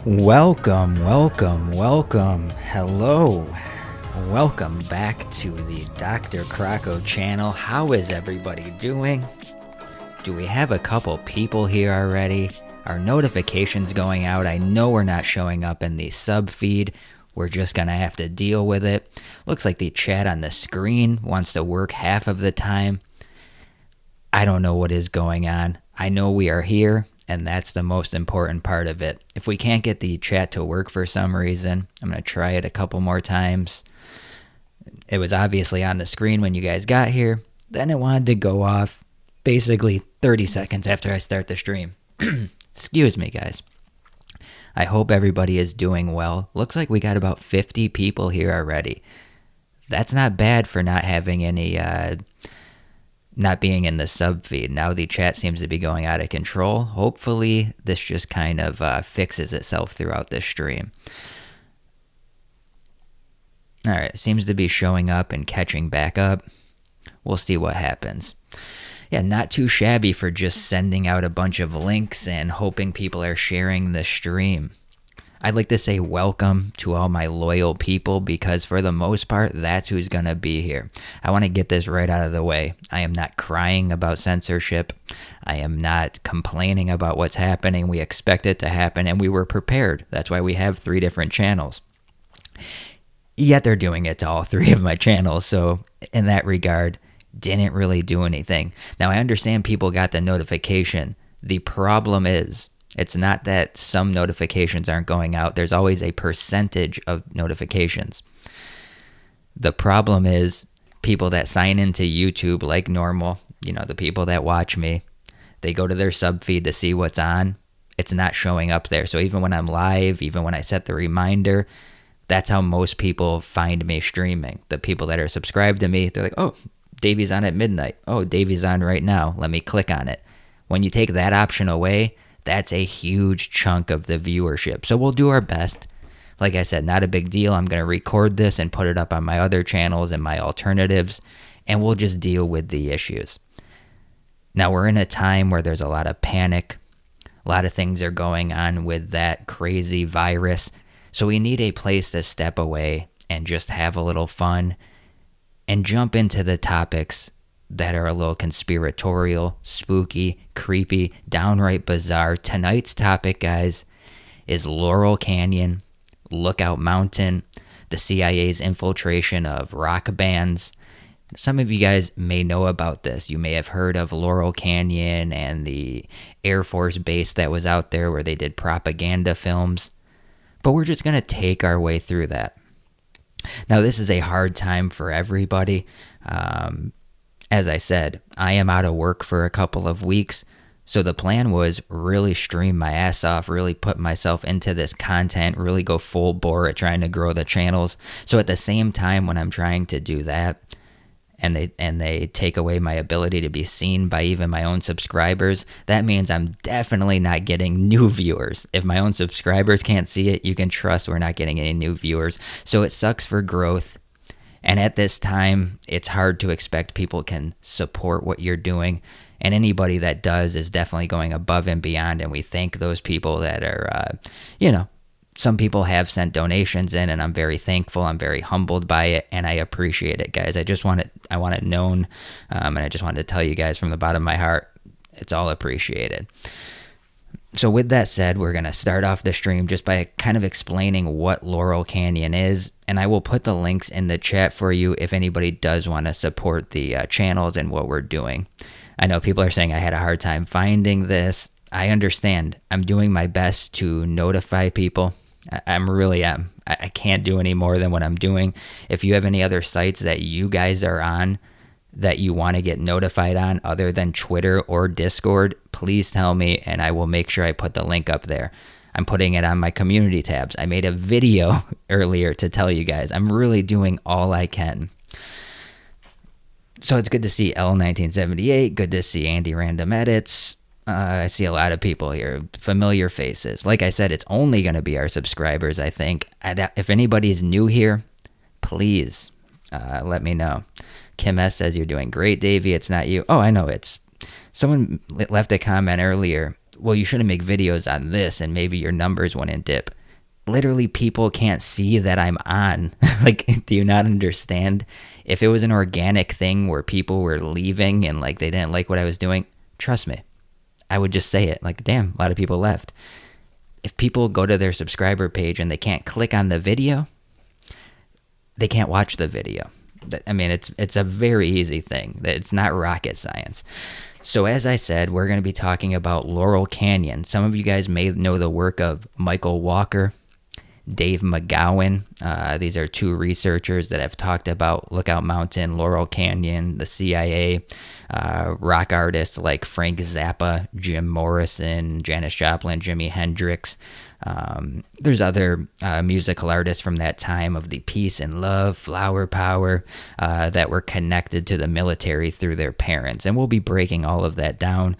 Welcome. Hello. Welcome back to the Dr. Crocko channel. How is everybody doing? Do we have a couple people here already? Are notifications going out? I know we're not showing up in the sub feed. We're just going to have to deal with it. Looks like the chat on the screen wants to work half of the time. I don't know what is going on. I know we are here, and that's the most important part of it. If we can't get the chat to work for some reason, I'm going to try it a couple more times. It was obviously on the screen when you guys got here. Then it wanted to go off basically 30 seconds after I start the stream. Excuse me, guys. I hope everybody is doing well. Looks like we got about 50 people here already. That's not bad for not having any, not being in the sub feed. Now the chat seems to be going out of control. Hopefully this just kind of fixes itself throughout this stream. All right, it seems to be showing up and catching back up. We'll see what happens. Yeah, not too shabby for just sending out a bunch of links and hoping people are sharing the stream. I'd like to say welcome to all my loyal people because for the most part, that's who's going to be here. I want to get this right out of the way. I am not crying about censorship. I am not complaining about what's happening. We expect it to happen and we were prepared. That's why we have 3 different channels. Yet they're doing it to all 3 of my channels. So in that regard, didn't really do anything. Now I understand people got the notification. The problem is, it's not that some notifications aren't going out. There's always a percentage of notifications. The problem is people that sign into YouTube like normal, the people that watch me, they go to their sub feed to see what's on. It's not showing up there. So even when I'm live, even when I set the reminder, that's how most people find me streaming. The people that are subscribed to me, they're like, oh, Davey's on at midnight. Oh, Davey's on right now. Let me click on it. When you take that option away, that's a huge chunk of the viewership. So we'll do our best. Like I said, not a big deal. I'm going to record this and put it up on my other channels and my alternatives, and we'll just deal with the issues. Now, we're in a time where there's a lot of panic. A lot of things are going on with that crazy virus. So we need a place to step away and just have a little fun and jump into the topics that are a little conspiratorial, spooky, creepy, downright bizarre. Tonight's topic, guys, is Laurel Canyon, Lookout Mountain, the CIA's infiltration of rock bands. Some of you guys may know about this. You may have heard of Laurel Canyon and the Air Force base that was out there where they did propaganda films. But we're just going to take our way through that. Now, this is a hard time for everybody. As I said, I am out of work for a couple of weeks, so the plan was really stream my ass off, really put myself into this content, really go full bore at trying to grow the channels. So at the same time when I'm trying to do that, and they take away my ability to be seen by even my own subscribers, that means I'm definitely not getting new viewers. If my own subscribers can't see it, you can trust we're not getting any new viewers. So it sucks for growth. And at this time, it's hard to expect people can support what you're doing. And anybody that does is definitely going above and beyond. And we thank those people that are, some people have sent donations in, and I'm very thankful. I'm very humbled by it, and I appreciate it, guys. I want it known, and I just wanted to tell you guys from the bottom of my heart, it's all appreciated. So with that said, we're going to start off the stream just by kind of explaining what Laurel Canyon is, and I will put the links in the chat for you if anybody does want to support the channels and what we're doing. I know people are saying I had a hard time finding this. I understand. I'm doing my best to notify people. I really am. I can't do any more than what I'm doing. If you have any other sites that you guys are on that you want to get notified on other than Twitter or Discord, please tell me and I will make sure I put the link up there. I'm putting it on my community tabs. I made a video earlier to tell you guys. I'm really doing all I can. So it's good to see L1978. Good to see Andy Random Edits. I see a lot of people here, familiar faces. Like I said, it's only going to be our subscribers, I think. If anybody's new here, please let me know. Kim S. says, you're doing great, Davey. It's not you. Oh, I know. It's someone left a comment earlier. Well, you shouldn't make videos on this and maybe your numbers wouldn't dip. literally people can't see that I'm on. Like, do you not understand? If it was an organic thing where people were leaving and like they didn't like what I was doing, trust me, I would just say it. Like, damn, a lot of people left. If people go to their subscriber page and they can't click on the video, they can't watch the video. I mean, it's a very easy thing. It's not rocket science. So as I said, we're going to be talking about Laurel Canyon. Some of you guys may know the work of Michael Walker, Dave McGowan. These are two researchers that have talked about Lookout Mountain, Laurel Canyon, the CIA, rock artists like Frank Zappa, Jim Morrison, Janis Joplin, Jimi Hendrix. There's other musical artists from that time of the peace and love, flower power, that were connected to the military through their parents. And we'll be breaking all of that down.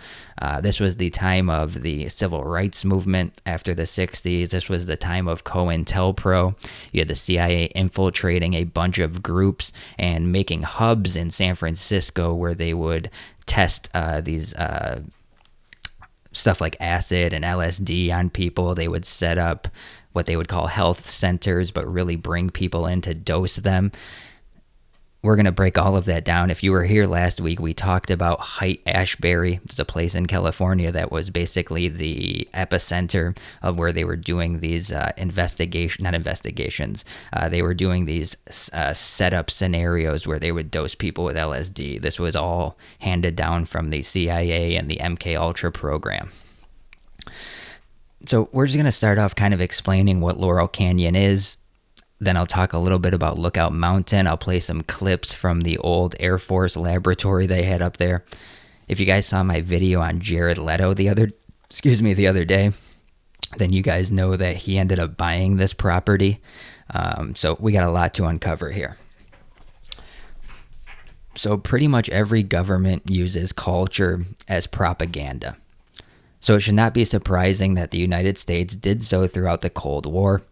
This was the time of the civil rights movement after the 60s. This was the time of COINTELPRO. You had the CIA infiltrating a bunch of groups and making hubs in San Francisco where they would test these stuff like acid and LSD on people. They would set up what they would call health centers, but really bring people in to dose them. We're going to break all of that down. If you were here last week, we talked about Haight-Ashbury. It's a place in California that was basically the epicenter of where they were doing these they were doing these setup scenarios where they would dose people with LSD. This was all handed down from the CIA and the MK Ultra program. So we're just going to start off kind of explaining what Laurel Canyon is. Then I'll talk a little bit about Lookout Mountain. I'll play some clips from the old Air Force laboratory they had up there. If you guys saw my video on Jared Leto the other day, then you guys know that he ended up buying this property. So we got a lot to uncover here. So pretty much every government uses culture as propaganda. So it should not be surprising that the United States did so throughout the Cold War.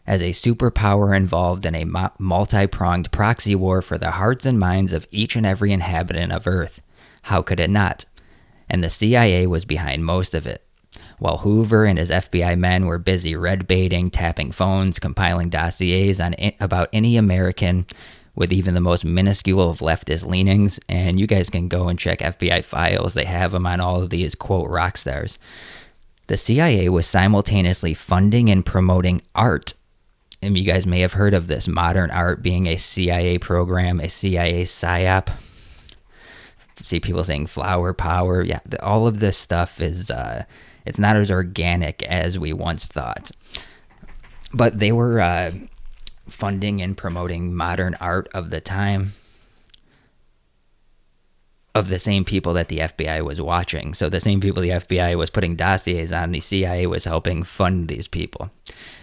As a superpower involved in a multi-pronged proxy war for the hearts and minds of each and every inhabitant of Earth. How could it not? And the CIA was behind most of it. While Hoover and his FBI men were busy red-baiting, tapping phones, compiling dossiers on about any American with even the most minuscule of leftist leanings, and you guys can go and check FBI files. They have them on all of these, quote, rock stars. The CIA was simultaneously funding and promoting art. And you guys may have heard of this, modern art being a CIA program, a CIA PSYOP. See people saying flower power. Yeah, all of this stuff is, it's not as organic as we once thought. But they were funding and promoting modern art of the time of the same people that the FBI was watching. So the same people the FBI was putting dossiers on, the CIA was helping fund these people.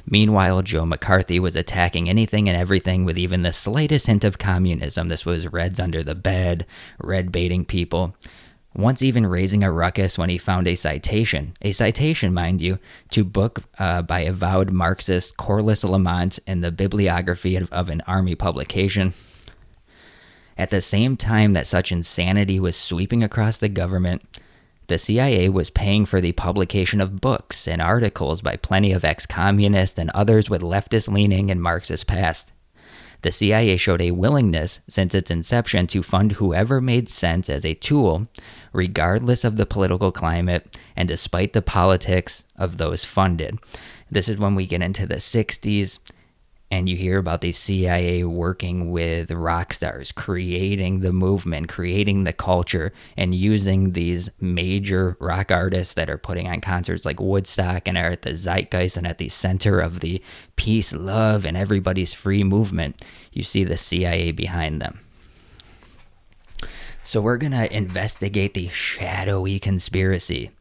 Meanwhile, Joe McCarthy was attacking anything and everything with even the slightest hint of communism. This was Reds under the bed, red baiting people. Once even raising a ruckus when he found a citation, mind you, to book by avowed Marxist Corliss Lamont in the bibliography of an army publication. At the same time that such insanity was sweeping across the government, the CIA was paying for the publication of books and articles by plenty of ex-communists and others with leftist leaning and Marxist past. The CIA showed a willingness since its inception to fund whoever made sense as a tool, regardless of the political climate and despite the politics of those funded. This is when we get into the 60s. And you hear about the CIA working with rock stars, creating the movement, creating the culture, and using these major rock artists that are putting on concerts like Woodstock and are at the zeitgeist and at the center of the peace, love, and everybody's free movement. You see the CIA behind them. So we're going to investigate the shadowy conspiracy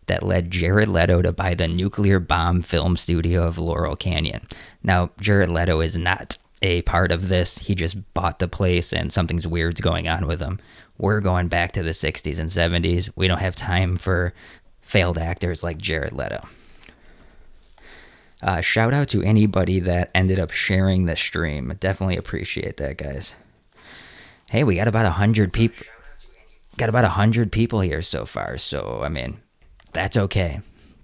that led Jared Leto to buy the nuclear bomb film studio of Laurel Canyon. Now, Jared Leto is not a part of this. He just bought the place and something's weird's going on with him. We're going back to the 60s and 70s. We don't have time for failed actors like Jared Leto. Shout out to anybody that ended up sharing the stream. Definitely appreciate that, guys. Hey, we got about 100 people. Got about 100 people here so far. So, I mean, that's okay.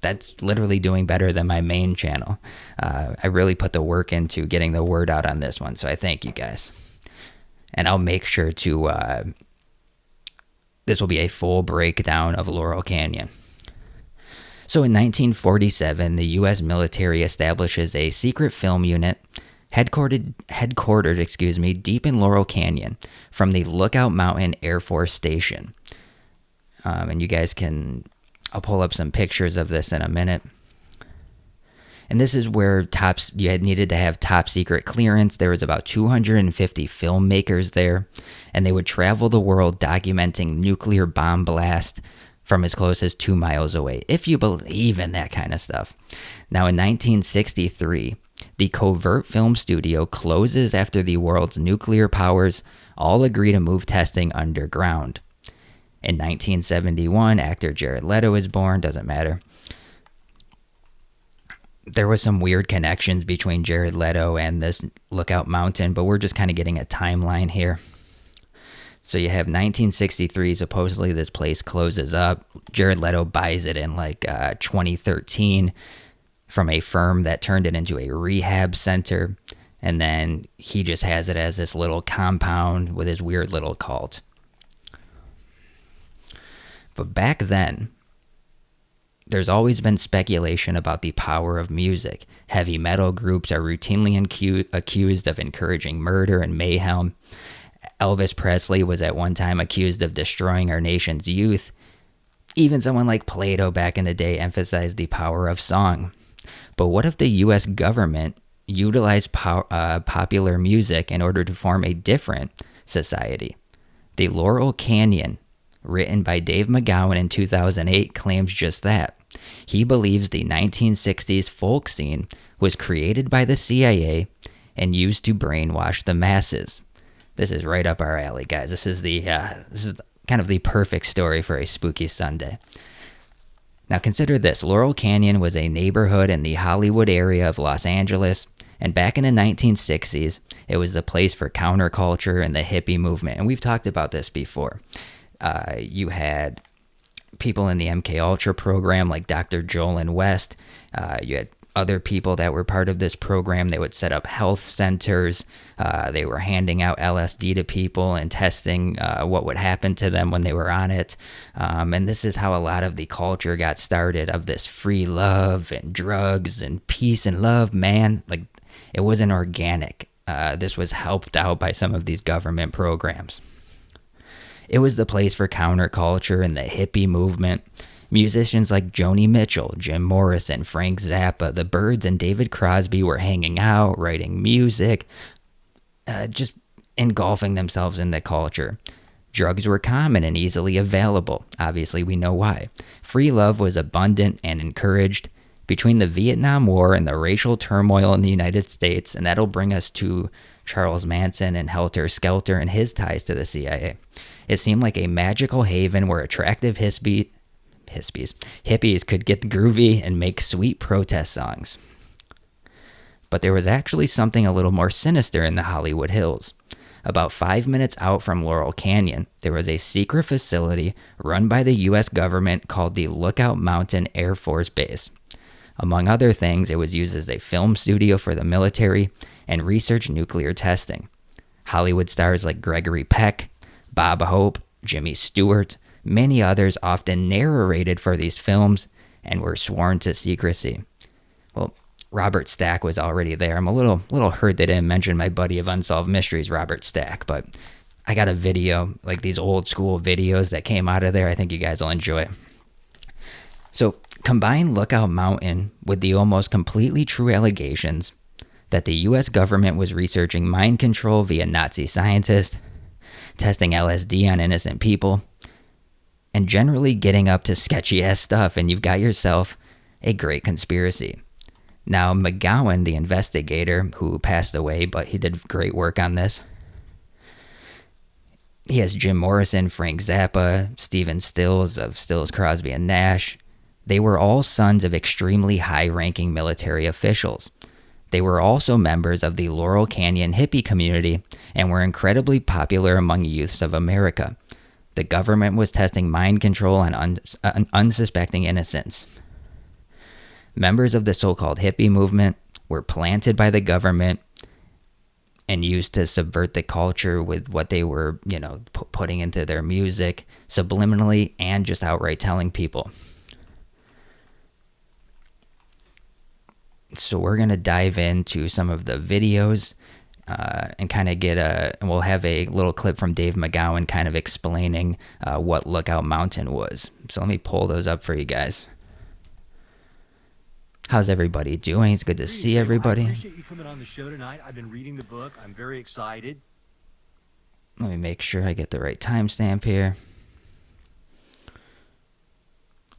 that's literally doing better than my main channel. I really put the work into getting the word out on this one, so I thank you guys. And I'll make sure to, this will be a full breakdown of Laurel Canyon. So in 1947, the U.S. military establishes a secret film unit headquartered, deep in Laurel Canyon from the Lookout Mountain Air Force Station. And you guys I'll pull up some pictures of this in a minute. And this is where you had needed to have top secret clearance. There was about 250 filmmakers there, and they would travel the world documenting nuclear bomb blast from as close as 2 miles away, if you believe in that kind of stuff. Now, in 1963, the covert film studio closes after the world's nuclear powers all agree to move testing underground. In 1971, actor Jared Leto is born, doesn't matter. There was some weird connections between Jared Leto and this Lookout Mountain, but we're just kind of getting a timeline here. So you have 1963, supposedly this place closes up. Jared Leto buys it in 2013 from a firm that turned it into a rehab center. And then he just has it as this little compound with his weird little cult. But back then, there's always been speculation about the power of music. Heavy metal groups are routinely accused of encouraging murder and mayhem. Elvis Presley was at one time accused of destroying our nation's youth. Even someone like Plato back in the day emphasized the power of song. But what if the U.S. government utilized popular music in order to form a different society? The Laurel Canyon, written by Dave McGowan in 2008, claims just that. He believes the 1960s folk scene was created by the CIA and used to brainwash the masses. This is right up our alley, guys. This is kind of the perfect story for a spooky Sunday. Now consider this. Laurel Canyon was a neighborhood in the Hollywood area of Los Angeles, and back in the 1960s, it was the place for counterculture and the hippie movement. And we've talked about this before. You had people in the MK Ultra program like Dr. Jolin West. You had other people that were part of this program. They would set up health centers. They were handing out LSD to people and testing what would happen to them when they were on it. And this is how a lot of the culture got started, of this free love and drugs and peace and love, man. Like, it wasn't organic. This was helped out by some of these government programs. It was the place for counterculture and the hippie movement. Musicians like Joni Mitchell, Jim Morrison, Frank Zappa, the Byrds, and David Crosby were hanging out, writing music, just engulfing themselves in the culture. Drugs were common and easily available. Obviously, we know why. Free love was abundant and encouraged. Between the Vietnam War and the racial turmoil in the United States, and that'll bring us to Charles Manson and Helter Skelter and his ties to the CIA. It seemed like a magical haven where attractive hippies could get groovy and make sweet protest songs. But there was actually something a little more sinister in the Hollywood Hills. About 5 minutes out from Laurel Canyon, there was a secret facility run by the U.S. government called the Lookout Mountain Air Force Base. Among other things, it was used as a film studio for the military and research nuclear testing. Hollywood stars like Gregory Peck, Bob Hope, Jimmy Stewart, many others often narrated for these films and were sworn to secrecy. Well, Robert Stack was already there. I'm a little hurt they didn't mention my buddy of Unsolved Mysteries, Robert Stack, but I got a video, like these old school videos that came out of there. I think you guys will enjoy it. So combine Lookout Mountain with the almost completely true allegations that the U.S. government was researching mind control via Nazi scientists, testing LSD on innocent people, and generally getting up to sketchy-ass stuff, and you've got yourself a great conspiracy. Now, McGowan, the investigator, who passed away, but he did great work on this, he has Jim Morrison, Frank Zappa, Stephen Stills of Stills, Crosby, and Nash. They were all sons of extremely high-ranking military officials. They were also members of the Laurel Canyon hippie community and were incredibly popular among youths of America. The government was testing mind control on unsuspecting innocents. Members of the so-called hippie movement were planted by the government and used to subvert the culture with what they were, putting into their music subliminally and just outright telling people. So we're going to dive into some of the videos and kind of we'll have a little clip from Dave McGowan kind of explaining what Lookout Mountain was. So let me pull those up for you guys. How's everybody doing? It's good to see everybody. I appreciate you coming on the show tonight. I've been reading the book. I'm very excited. Let me make sure I get the right timestamp here.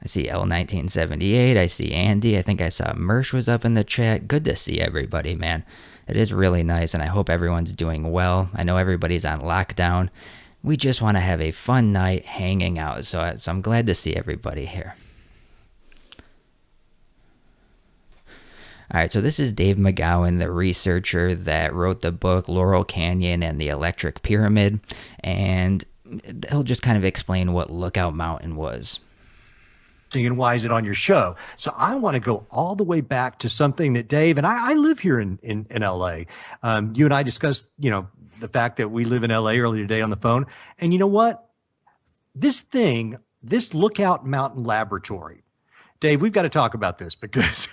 I see L1978. I see Andy. I think I saw Mersh was up in the chat. Good to see everybody, man. It is really nice, and I hope everyone's doing well. I know everybody's on lockdown. We just want to have a fun night hanging out, so I'm glad to see everybody here. All right, so this is Dave McGowan, the researcher that wrote the book Laurel Canyon and the Electric Pyramid, and he'll just kind of explain what Lookout Mountain was. And why is it on your show? So I want to go all the way back to something that Dave, and I live here in LA. You and I discussed, the fact that we live in LA earlier today on the phone. And you know what? This Lookout Mountain Laboratory, Dave, we've got to talk about this because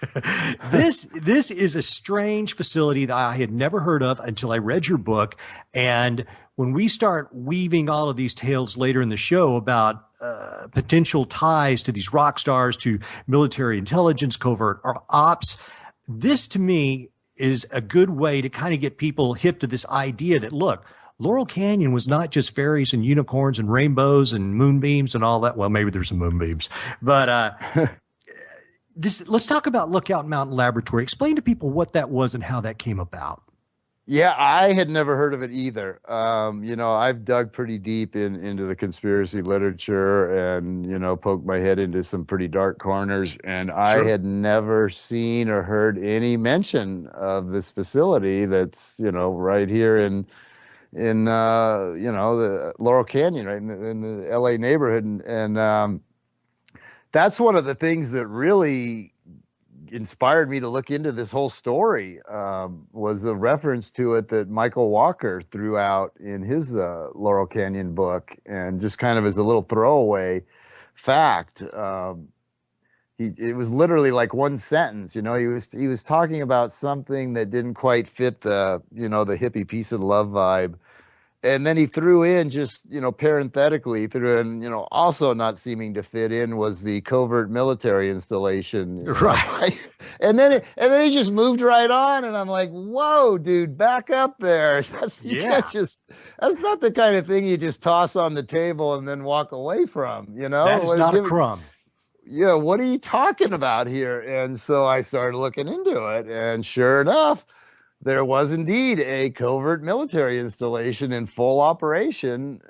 this is a strange facility that I had never heard of until I read your book. And when we start weaving all of these tales later in the show about potential ties to these rock stars, to military intelligence, covert ops, this to me is a good way to kind of get people hip to this idea that, look, Laurel Canyon was not just fairies and unicorns and rainbows and moonbeams and all that. Well, maybe there's some moonbeams, but let's talk about Lookout Mountain Laboratory. Explain to people what that was and how that came about. Yeah, I had never heard of it either. I've dug pretty deep into the conspiracy literature and, poked my head into some pretty dark corners. And sure. I had never seen or heard any mention of this facility that's, right here in the Laurel Canyon, right in the LA neighborhood. And that's one of the things that really inspired me to look into this whole story, was the reference to it that Michael Walker threw out in his Laurel Canyon book. And just kind of as a little throwaway fact, it was literally like one sentence. He was talking about something that didn't quite fit the hippie peace and love vibe. And then he threw in just, parenthetically threw in, also not seeming to fit in was the covert military installation. Right. And then he just moved right on. And I'm like, whoa, dude, back up there. That's not the kind of thing you just toss on the table and then walk away from, That is not a crumb. Yeah. What are you talking about here? And so I started looking into it, and sure enough, there was indeed a covert military installation in full operation,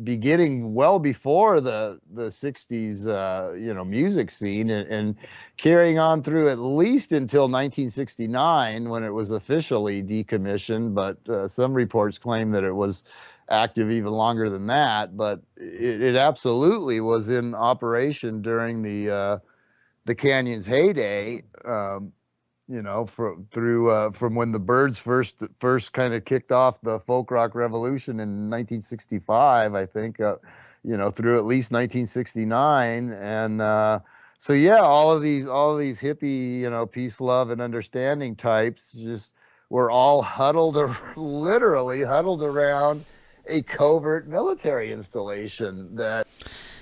beginning well before the 60s, music scene, and carrying on through at least until 1969 when it was officially decommissioned. But some reports claim that it was active even longer than that. But it absolutely was in operation during the canyon's heyday. From when the Byrds first kind of kicked off the folk rock revolution in 1965, I think, through at least 1969. And all of these hippie, peace, love, and understanding types just were all literally huddled around a covert military installation that.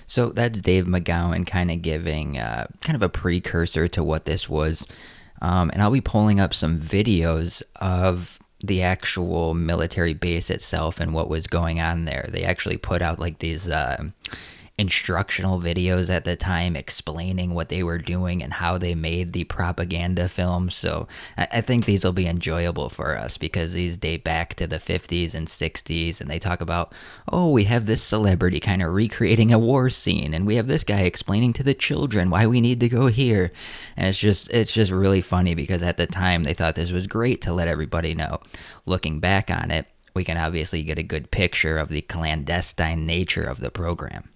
So that's Dave McGowan kind of giving kind of a precursor to what this was. And I'll be pulling up some videos of the actual military base itself and what was going on there. They actually put out like these instructional videos at the time explaining what they were doing and how they made the propaganda film. So I think these will be enjoyable for us because these date back to the 50s and 60s, and they talk about, we have this celebrity kind of recreating a war scene, and we have this guy explaining to the children why we need to go here. And it's just really funny because at the time they thought this was great to let everybody know. Looking back on it, we can obviously get a good picture of the clandestine nature of the program.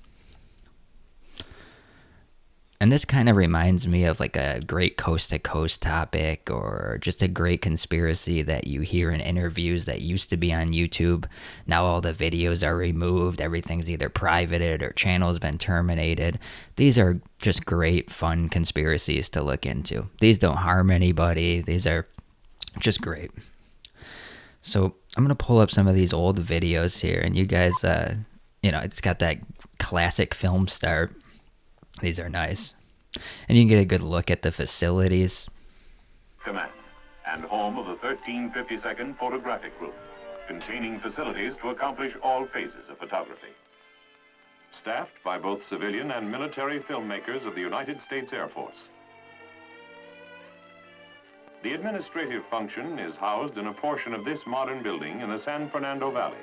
And this kind of reminds me of like a great coast to coast topic, or just a great conspiracy that you hear in interviews that used to be on YouTube. Now all the videos are removed. Everything's either privated or channel's been terminated. These are just great, fun conspiracies to look into. These don't harm anybody. These are just great. So I'm going to pull up some of these old videos here, and you guys, it's got that classic film start. These are nice. And you can get a good look at the facilities. Command and home of the 1352nd Photographic Group, containing facilities to accomplish all phases of photography. Staffed by both civilian and military filmmakers of the United States Air Force. The administrative function is housed in a portion of this modern building in the San Fernando Valley.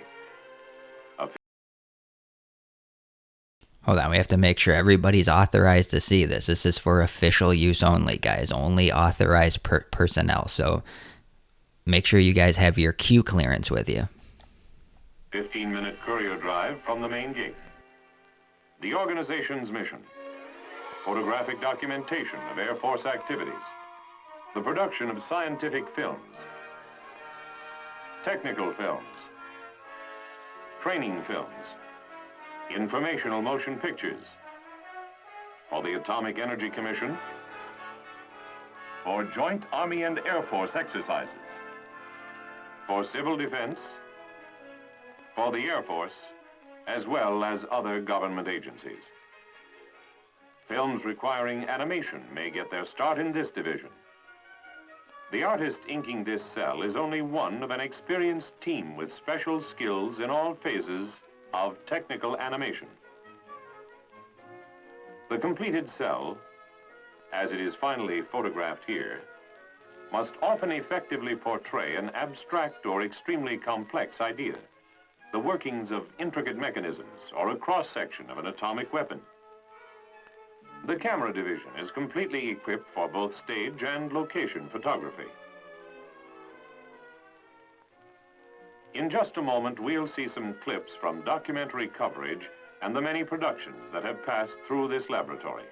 Hold on, we have to make sure everybody's authorized to see this. This is for official use only, guys. Only authorized personnel. So make sure you guys have your Q clearance with you. 15-minute courier drive from the main gate. The organization's mission: photographic documentation of Air Force activities, the production of scientific films, technical films, training films, informational motion pictures, for the Atomic Energy Commission, for joint Army and Air Force exercises, for civil defense, for the Air Force, as well as other government agencies. Films requiring animation may get their start in this division. The artist inking this cell is only one of an experienced team with special skills in all phases of technical animation. The completed cell, as it is finally photographed here, must often effectively portray an abstract or extremely complex idea, the workings of intricate mechanisms or a cross-section of an atomic weapon. The camera division is completely equipped for both stage and location photography. In just a moment, we'll see some clips from documentary coverage and the many productions that have passed through this laboratory.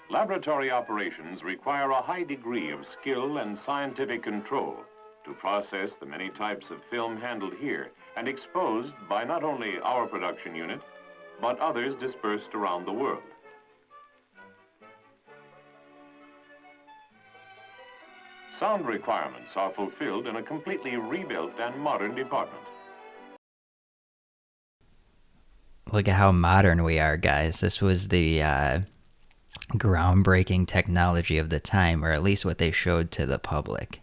Laboratory operations require a high degree of skill and scientific control to process the many types of film handled here and exposed by not only our production unit, but others dispersed around the world. Sound requirements are fulfilled in a completely rebuilt and modern department. Look at how modern we are, guys. This was the groundbreaking technology of the time, or at least what they showed to the public.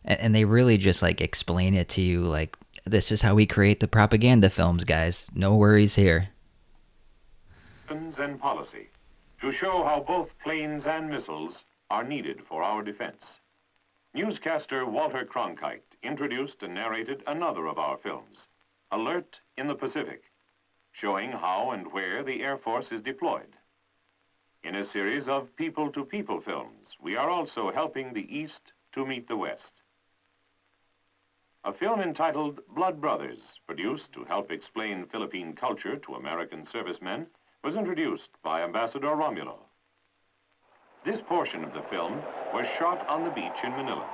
And they really just like explain it to you like, this is how we create the propaganda films, guys. No worries here. Weapons and policy to show how both planes and missiles are needed for our defense. Newscaster Walter Cronkite introduced and narrated another of our films, Alert in the Pacific, showing how and where the Air Force is deployed. In a series of people-to-people films, we are also helping the East to meet the West. A film entitled Blood Brothers, produced to help explain Philippine culture to American servicemen, was introduced by Ambassador Romulo. This portion of the film was shot on the beach in Manila.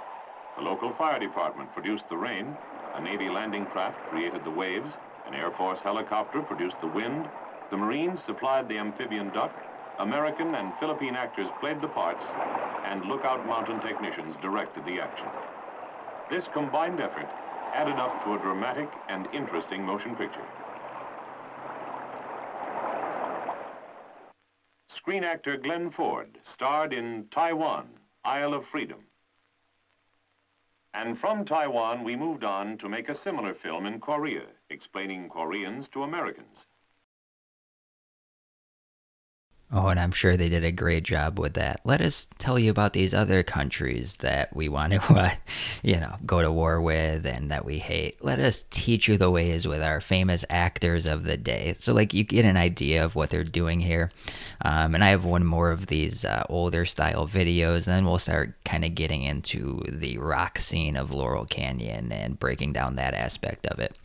The local fire department produced the rain, a Navy landing craft created the waves, an Air Force helicopter produced the wind, the Marines supplied the amphibian duck, American and Philippine actors played the parts, and lookout mountain technicians directed the action. This combined effort added up to a dramatic and interesting motion picture. Screen actor Glenn Ford starred in Taiwan, Isle of Freedom. And from Taiwan, we moved on to make a similar film in Korea, explaining Koreans to Americans. Oh, and I'm sure they did a great job with that. Let us tell you about these other countries that we want to, go to war with and that we hate. Let us teach you the ways with our famous actors of the day. So, you get an idea of what they're doing here. And I have one more of these older style videos. And then we'll start kind of getting into the rock scene of Laurel Canyon and breaking down that aspect of it.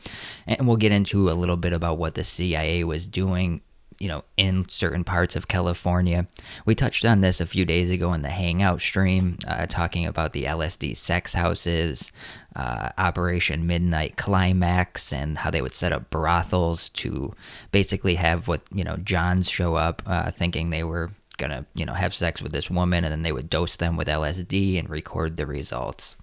And we'll get into a little bit about what the CIA was doing in certain parts of California. We touched on this a few days ago in the Hangout stream, talking about the LSD sex houses, Operation Midnight Climax, and how they would set up brothels to basically have Johns show up thinking they were gonna have sex with this woman, and then they would dose them with LSD and record the results.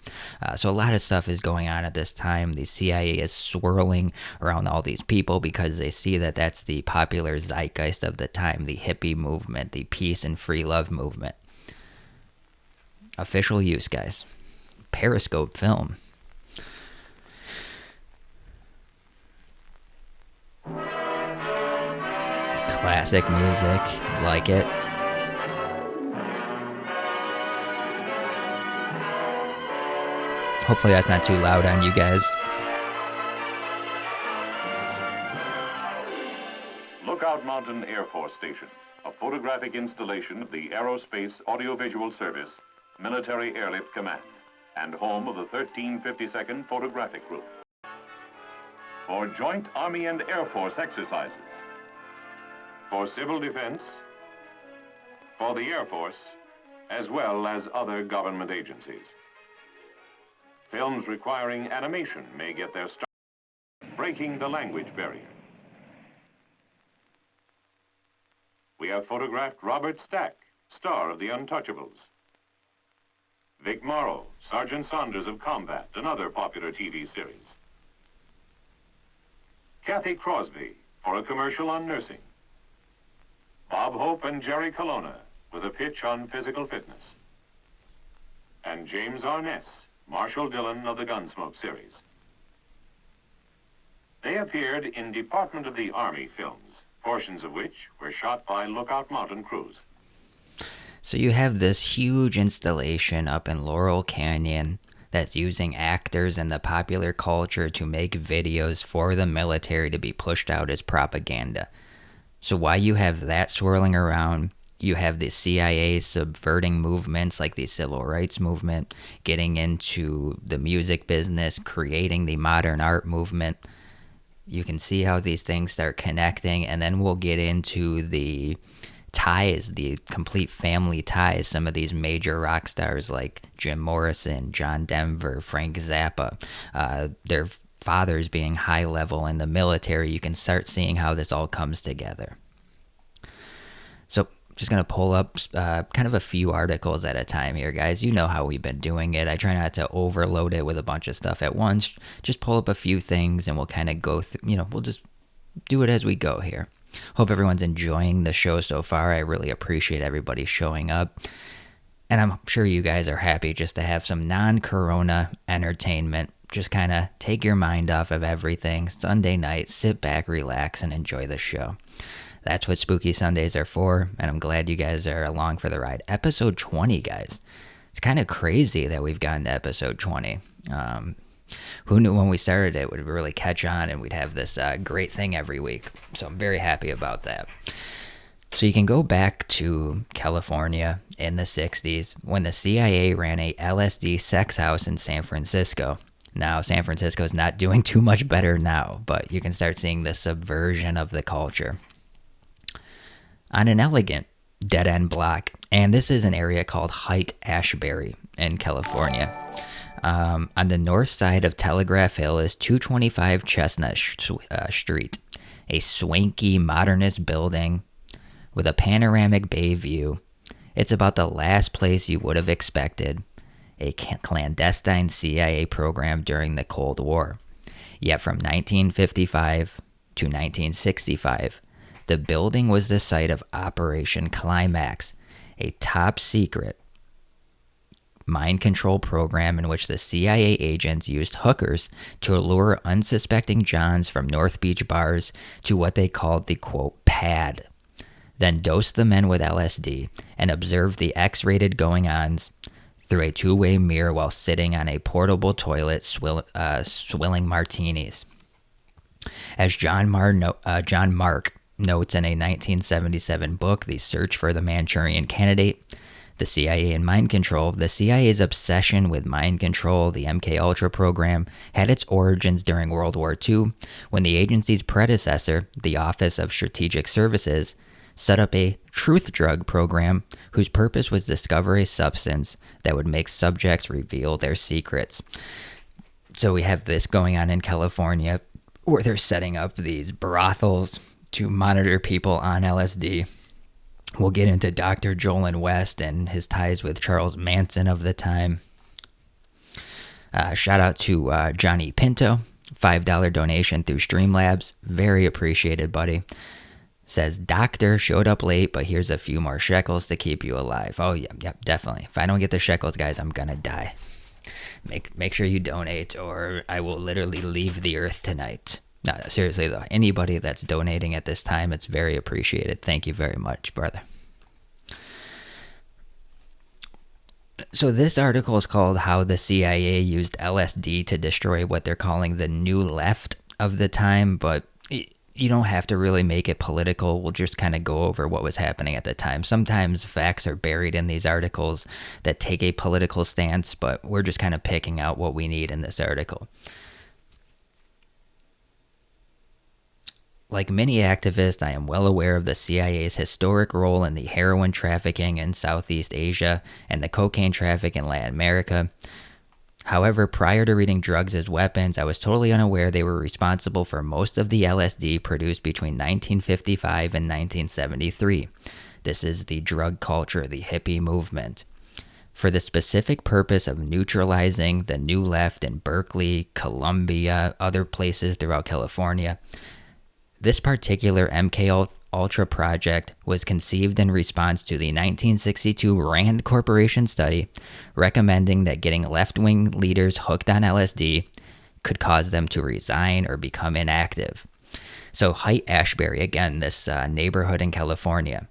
So a lot of stuff is going on at this time. The CIA is swirling around all these people because they see that that's the popular zeitgeist of the time, the hippie movement, the peace and free love movement. Official use, guys. Periscope film. Classic music, like it. Hopefully that's not too loud on you guys. Lookout Mountain Air Force Station, a photographic installation of the Aerospace Audiovisual Service, Military Airlift Command, and home of the 1352nd Photographic Group. For joint Army and Air Force exercises, for civil defense, for the Air Force, as well as other government agencies. Films requiring animation may get their start, breaking the language barrier. We have photographed Robert Stack, star of The Untouchables. Vic Morrow, Sergeant Saunders of Combat, another popular TV series. Kathy Crosby, for a commercial on nursing. Bob Hope and Jerry Colonna, with a pitch on physical fitness. And James Arness, Marshall Dillon of the Gunsmoke series. They appeared in Department of the Army films, portions of which were shot by Lookout Mountain crews. So you have this huge installation up in Laurel Canyon that's using actors and the popular culture to make videos for the military to be pushed out as propaganda. So while you have that swirling around, you have the CIA subverting movements like the civil rights movement, getting into the music business, creating the modern art movement. You can see how these things start connecting, and then we'll get into the ties, the complete family ties. Some of these major rock stars like Jim Morrison, John Denver, Frank Zappa, their fathers being high level in the military. You can start seeing how this all comes together. So just going to pull up kind of a few articles at a time here, guys. You know how we've been doing it. I try not to overload it with a bunch of stuff at once. Just pull up a few things and we'll kind of go through, we'll just do it as we go here. Hope everyone's enjoying the show so far. I really appreciate everybody showing up. And I'm sure you guys are happy just to have some non-corona entertainment. Just kind of take your mind off of everything. Sunday night, sit back, relax, and enjoy the show. That's what Spooky Sundays are for, and I'm glad you guys are along for the ride. Episode 20, guys. It's kind of crazy that we've gotten to episode 20. Who knew when we started it would really catch on and we'd have this great thing every week. So I'm very happy about that. So you can go back to California in the 60s when the CIA ran a LSD sex house in San Francisco. Now, San Francisco is not doing too much better now, but you can start seeing the subversion of the culture. On an elegant dead-end block, and this is an area called Haight-Ashbury in California. On the north side of Telegraph Hill is 225 Chestnut Street, a swanky modernist building with a panoramic bay view. It's about the last place you would have expected a clandestine CIA program during the Cold War. Yet from 1955 to 1965, the building was the site of Operation Climax, a top-secret mind control program in which the CIA agents used hookers to lure unsuspecting Johns from North Beach bars to what they called the, quote, pad, then dosed the men with LSD and observed the X-rated going-ons through a two-way mirror while sitting on a portable toilet swilling martinis. As John Mark notes in a 1977 book, The Search for the Manchurian Candidate, The CIA and mind control. The CIA's obsession with mind control, the MK Ultra program, had its origins during World War II, when the agency's predecessor, the Office of Strategic Services, set up a truth drug program whose purpose was to discover a substance that would make subjects reveal their secrets. So we have this going on in California, where they're setting up these brothels to monitor people on LSD. We'll get into Dr. Jolin West and his ties with Charles Manson of the time. Shout out to Johnny Pinto, $5 donation through Streamlabs. Very appreciated, buddy. Says, doctor showed up late, but here's a few more shekels to keep you alive. Oh, yeah, definitely. If I don't get the shekels, guys, I'm going to die. Make sure you donate, or I will literally leave the earth tonight. No, seriously though, anybody that's donating at this time, it's very appreciated. Thank you very much, brother. So this article is called How the CIA Used LSD to Destroy What They're Calling the New Left of the time, but you don't have to really make it political. We'll just kind of go over what was happening at the time. Sometimes facts are buried in these articles that take a political stance, but we're just kind of picking out what we need in this article. Like many activists, I am well aware of the CIA's historic role in the heroin trafficking in Southeast Asia and the cocaine traffic in Latin America. However, prior to reading Drugs as Weapons, I was totally unaware they were responsible for most of the LSD produced between 1955 and 1973. This is the drug culture, the hippie movement. For the specific purpose of neutralizing the New Left in Berkeley, Columbia, other places throughout California. This particular MK Ultra project was conceived in response to the 1962 Rand Corporation study recommending that getting left-wing leaders hooked on LSD could cause them to resign or become inactive. So Haight-Ashbury, again, this neighborhood in California.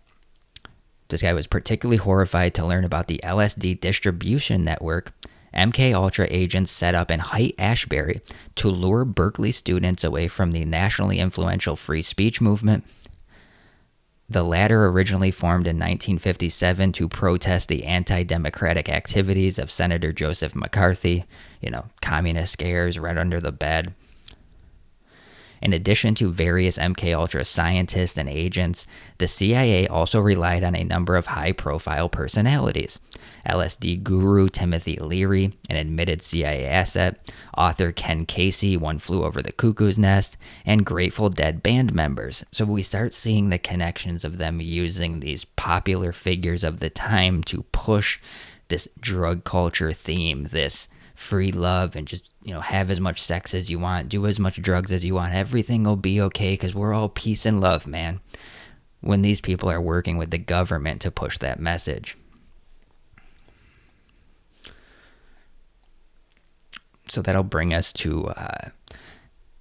This guy was particularly horrified to learn about the LSD distribution network MK Ultra agents set up in Haight-Ashbury to lure Berkeley students away from the nationally influential free speech movement. The latter originally formed in 1957 to protest the anti-democratic activities of Senator Joseph McCarthy, communist scares right under the bed. In addition to various MK Ultra scientists and agents, the CIA also relied on a number of high-profile personalities. LSD guru Timothy Leary, an admitted CIA asset, author Ken Casey, One Flew Over the Cuckoo's Nest, and Grateful Dead band members. So we start seeing the connections of them using these popular figures of the time to push this drug culture theme, this free love, and just, have as much sex as you want, do as much drugs as you want, everything will be okay because we're all peace and love, man. When these people are working with the government to push that message. So that'll bring us to,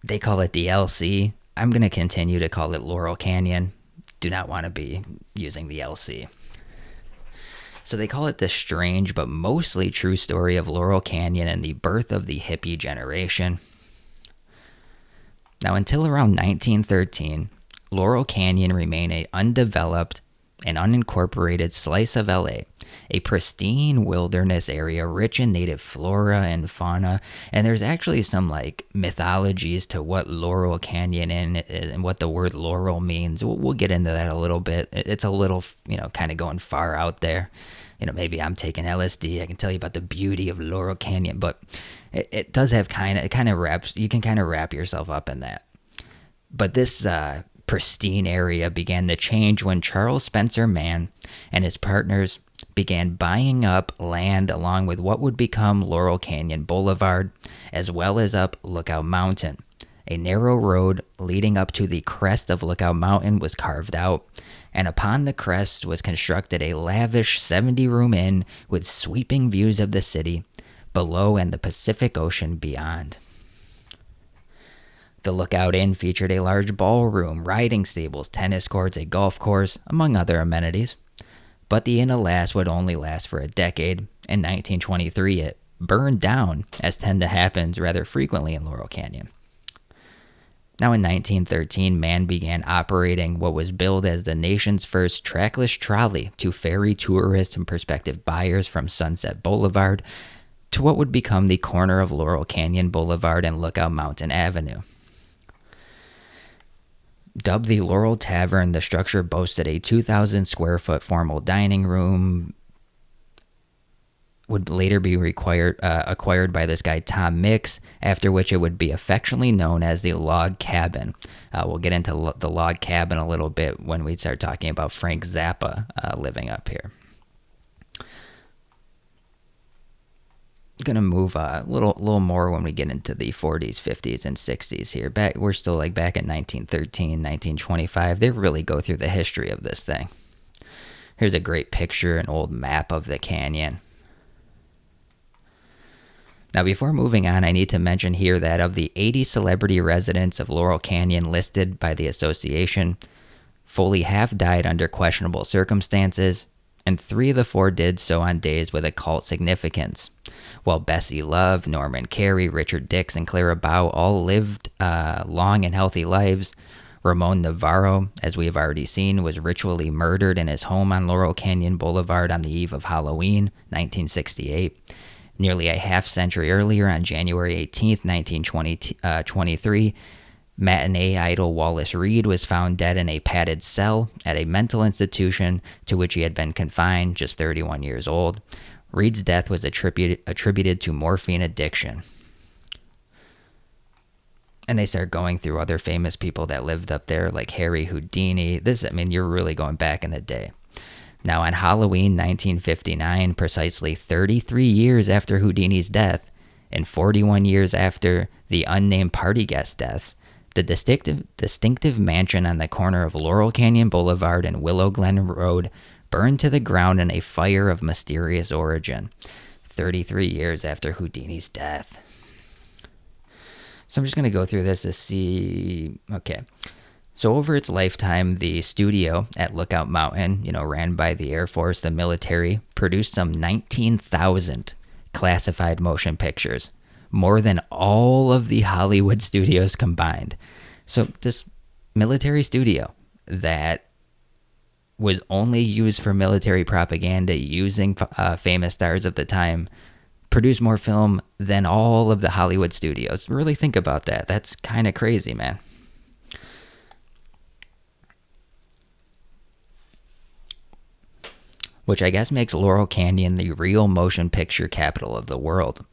they call it the LC. I'm going to continue to call it Laurel Canyon. Do not want to be using the LC. So they call it the strange but mostly true story of Laurel Canyon and the birth of the hippie generation. Now, until around 1913, Laurel Canyon remained an undeveloped and unincorporated slice of LA, a pristine wilderness area rich in native flora and fauna, and there's actually some mythologies to what Laurel Canyon and what the word laurel means. We'll get into that a little bit. It's a little, kind of going far out there. Maybe I'm taking LSD. I can tell you about the beauty of Laurel Canyon, but it does have you can kind of wrap yourself up in that. But this pristine area began to change when Charles Spencer Mann and his partners began buying up land along with what would become Laurel Canyon Boulevard, as well as up Lookout Mountain. A narrow road leading up to the crest of Lookout Mountain was carved out, and upon the crest was constructed a lavish 70-room inn with sweeping views of the city below and the Pacific Ocean beyond. The Lookout Inn featured a large ballroom, riding stables, tennis courts, a golf course, among other amenities. But the inn, alas, would only last for a decade. In 1923, it burned down, as tend to happen rather frequently in Laurel Canyon. Now in 1913, man began operating what was billed as the nation's first trackless trolley to ferry tourists and prospective buyers from Sunset Boulevard to what would become the corner of Laurel Canyon Boulevard and Lookout Mountain Avenue. Dubbed the Laurel Tavern, the structure boasted a 2,000 square foot formal dining room, would later be acquired by this guy Tom Mix, after which it would be affectionately known as the Log Cabin. We'll get into the Log Cabin a little bit when we start talking about Frank Zappa living up here. Gonna move a little more when we get into the 40s, 50s, and 60s here. We're still like back in 1913, 1925. They really go through the history of this thing. Here's a great picture, an old map of the canyon. Now, before moving on, I need to mention here that of the 80 celebrity residents of Laurel Canyon listed by the association, fully half died under questionable circumstances, and 3 of the 4 did so on days with occult significance. While Bessie Love, Norman Carey, Richard Dix, and Clara Bow all lived long and healthy lives, Ramon Navarro, as we have already seen, was ritually murdered in his home on Laurel Canyon Boulevard on the eve of Halloween, 1968. Nearly a half century earlier, on January 18th, 1923, matinee idol Wallace Reed was found dead in a padded cell at a mental institution to which he had been confined, just 31 years old. Reed's death was attributed to morphine addiction. And they start going through other famous people that lived up there, like Harry Houdini. You're really going back in the day. Now, on Halloween 1959, precisely 33 years after Houdini's death, and 41 years after the unnamed party guest deaths, the distinctive mansion on the corner of Laurel Canyon Boulevard and Willow Glen Road burned to the ground in a fire of mysterious origin. 33 years after Houdini's death. So I'm just going to go through this to see. Okay. So over its lifetime, the studio at Lookout Mountain, ran by the Air Force, the military, produced some 19,000 classified motion pictures, more than all of the Hollywood studios combined. So this military studio that was only used for military propaganda, using famous stars of the time, produced more film than all of the Hollywood studios. Really think about that. That's kind of crazy, man. Which I guess makes Laurel Canyon the real motion picture capital of the world.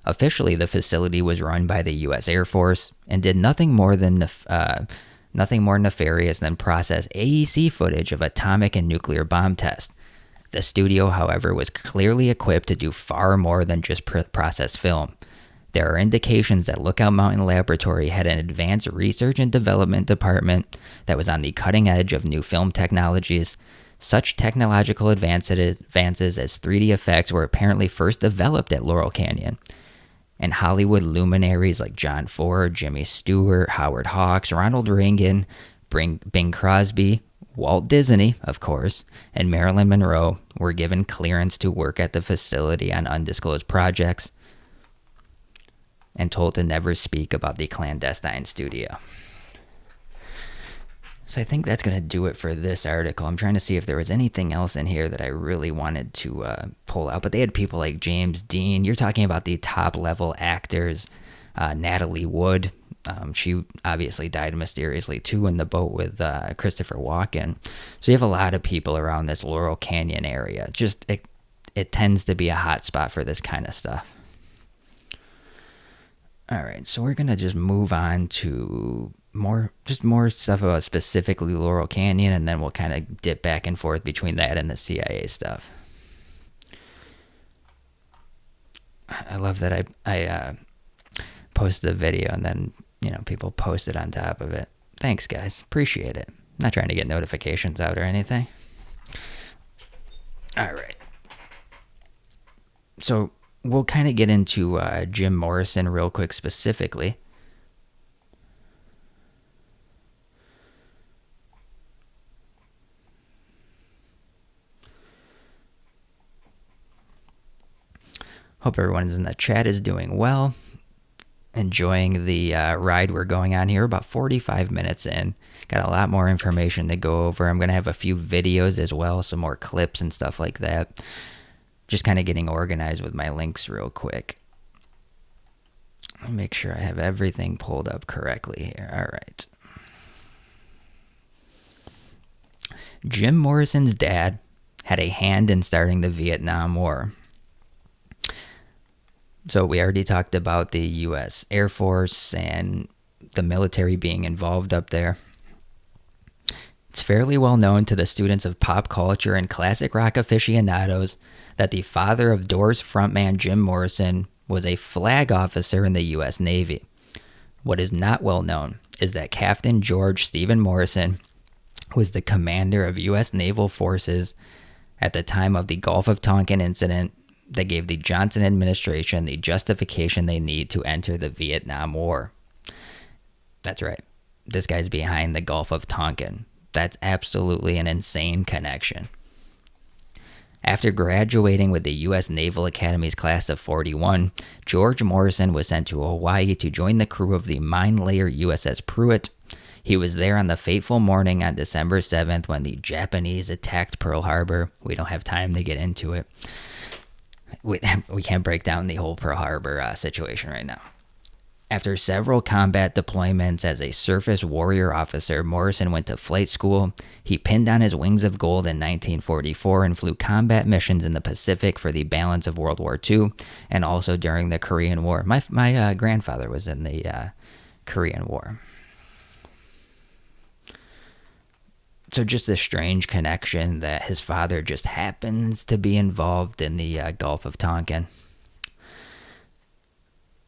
Officially, the facility was run by the U.S. Air Force and did nothing more nefarious than process AEC footage of atomic and nuclear bomb tests. The studio, however, was clearly equipped to do far more than just process film. There are indications that Lookout Mountain Laboratory had an advanced research and development department that was on the cutting edge of new film technologies. Such technological advances as 3D effects were apparently first developed at Laurel Canyon. And Hollywood luminaries like John Ford, Jimmy Stewart, Howard Hawks, Ronald Reagan, Bing Crosby, Walt Disney, of course, and Marilyn Monroe were given clearance to work at the facility on undisclosed projects and told to never speak about the clandestine studio. So I think that's going to do it for this article. I'm trying to see if there was anything else in here that I really wanted to pull out. But they had people like James Dean. You're talking about the top-level actors. Natalie Wood. She obviously died mysteriously, too, in the boat with Christopher Walken. So you have a lot of people around this Laurel Canyon area. It tends to be a hot spot for this kind of stuff. All right, so we're going to just move on to more stuff about specifically Laurel Canyon, and then we'll kind of dip back and forth between that and the CIA stuff. I love that I posted the video and then, people posted on top of it. Thanks, guys. Appreciate it. Not trying to get notifications out or anything. All right. So we'll kind of get into Jim Morrison real quick specifically. Hope everyone's in the chat is doing well. enjoying the ride we're going on here. About 45 minutes in. Got a lot more information to go over. I'm going to have a few videos as well, some more clips and stuff like that. Just kind of getting organized with my links real quick. Let me make sure I have everything pulled up correctly here. All right. Jim Morrison's dad had a hand in starting the Vietnam War. So we already talked about the U.S. Air Force and the military being involved up there. It's fairly well known to the students of pop culture and classic rock aficionados that the father of Doors frontman Jim Morrison was a flag officer in the U.S. Navy. What is not well known is that Captain George Stephen Morrison was the commander of U.S. naval forces at the time of the Gulf of Tonkin incident that gave the Johnson administration the justification they need to enter the Vietnam War. That's right. This guy's behind the Gulf of Tonkin. That's absolutely an insane connection. After graduating with the U.S. Naval Academy's class of 41, George Morrison was sent to Hawaii to join the crew of the mine-layer USS Pruitt. He was there on the fateful morning on December 7th when the Japanese attacked Pearl Harbor. We don't have time to get into it. We can't break down the whole Pearl Harbor situation right now. After several combat deployments as a surface warrior officer, Morrison went to flight school. He pinned on his wings of gold in 1944 and flew combat missions in the Pacific for the balance of World War II and also during the Korean War. My grandfather was in the Korean War. So just this strange connection that his father just happens to be involved in the Gulf of Tonkin.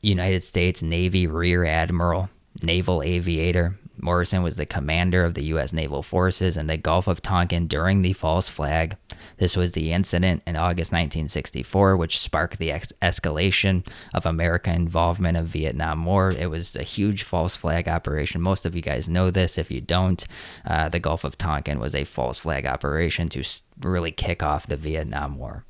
United States Navy Rear Admiral, naval aviator. Morrison was the commander of the U.S. Naval Forces in the Gulf of Tonkin during the false flag. This was the incident in August 1964, which sparked the escalation of American involvement in Vietnam War. It was a huge false flag operation. Most of you guys know this. If you don't, the Gulf of Tonkin was a false flag operation to really kick off the Vietnam War.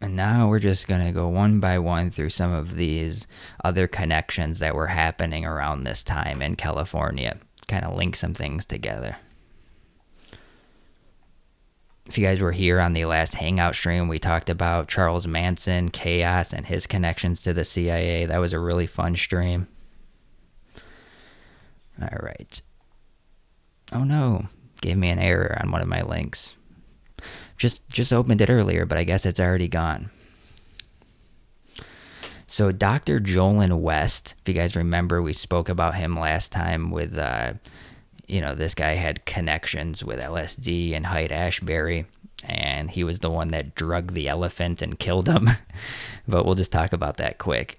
And now we're just going to go one by one through some of these other connections that were happening around this time in California. Kind of link some things together. If you guys were here on the last Hangout stream, we talked about Charles Manson, Chaos, and his connections to the CIA. That was a really fun stream. All right. Oh no, gave me an error on one of my links. Just opened it earlier, but I guess it's already gone. So Dr. Jolin West, if you guys remember, we spoke about him last time with, this guy had connections with LSD and Haight-Ashbury, and he was the one that drugged the elephant and killed him. But we'll just talk about that quick.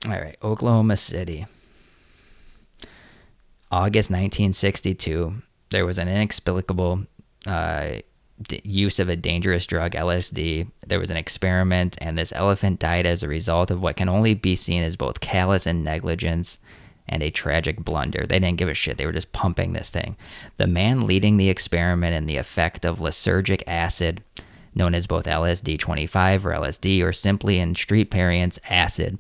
All right, Oklahoma City. August 1962, there was an inexplicable use of a dangerous drug, LSD. There was an experiment, and this elephant died as a result of what can only be seen as both callous and negligence and a tragic blunder. They didn't give a shit. They were just pumping this thing. The man leading the experiment and the effect of lysergic acid, known as both LSD-25 or LSD, or simply in street parlance, acid,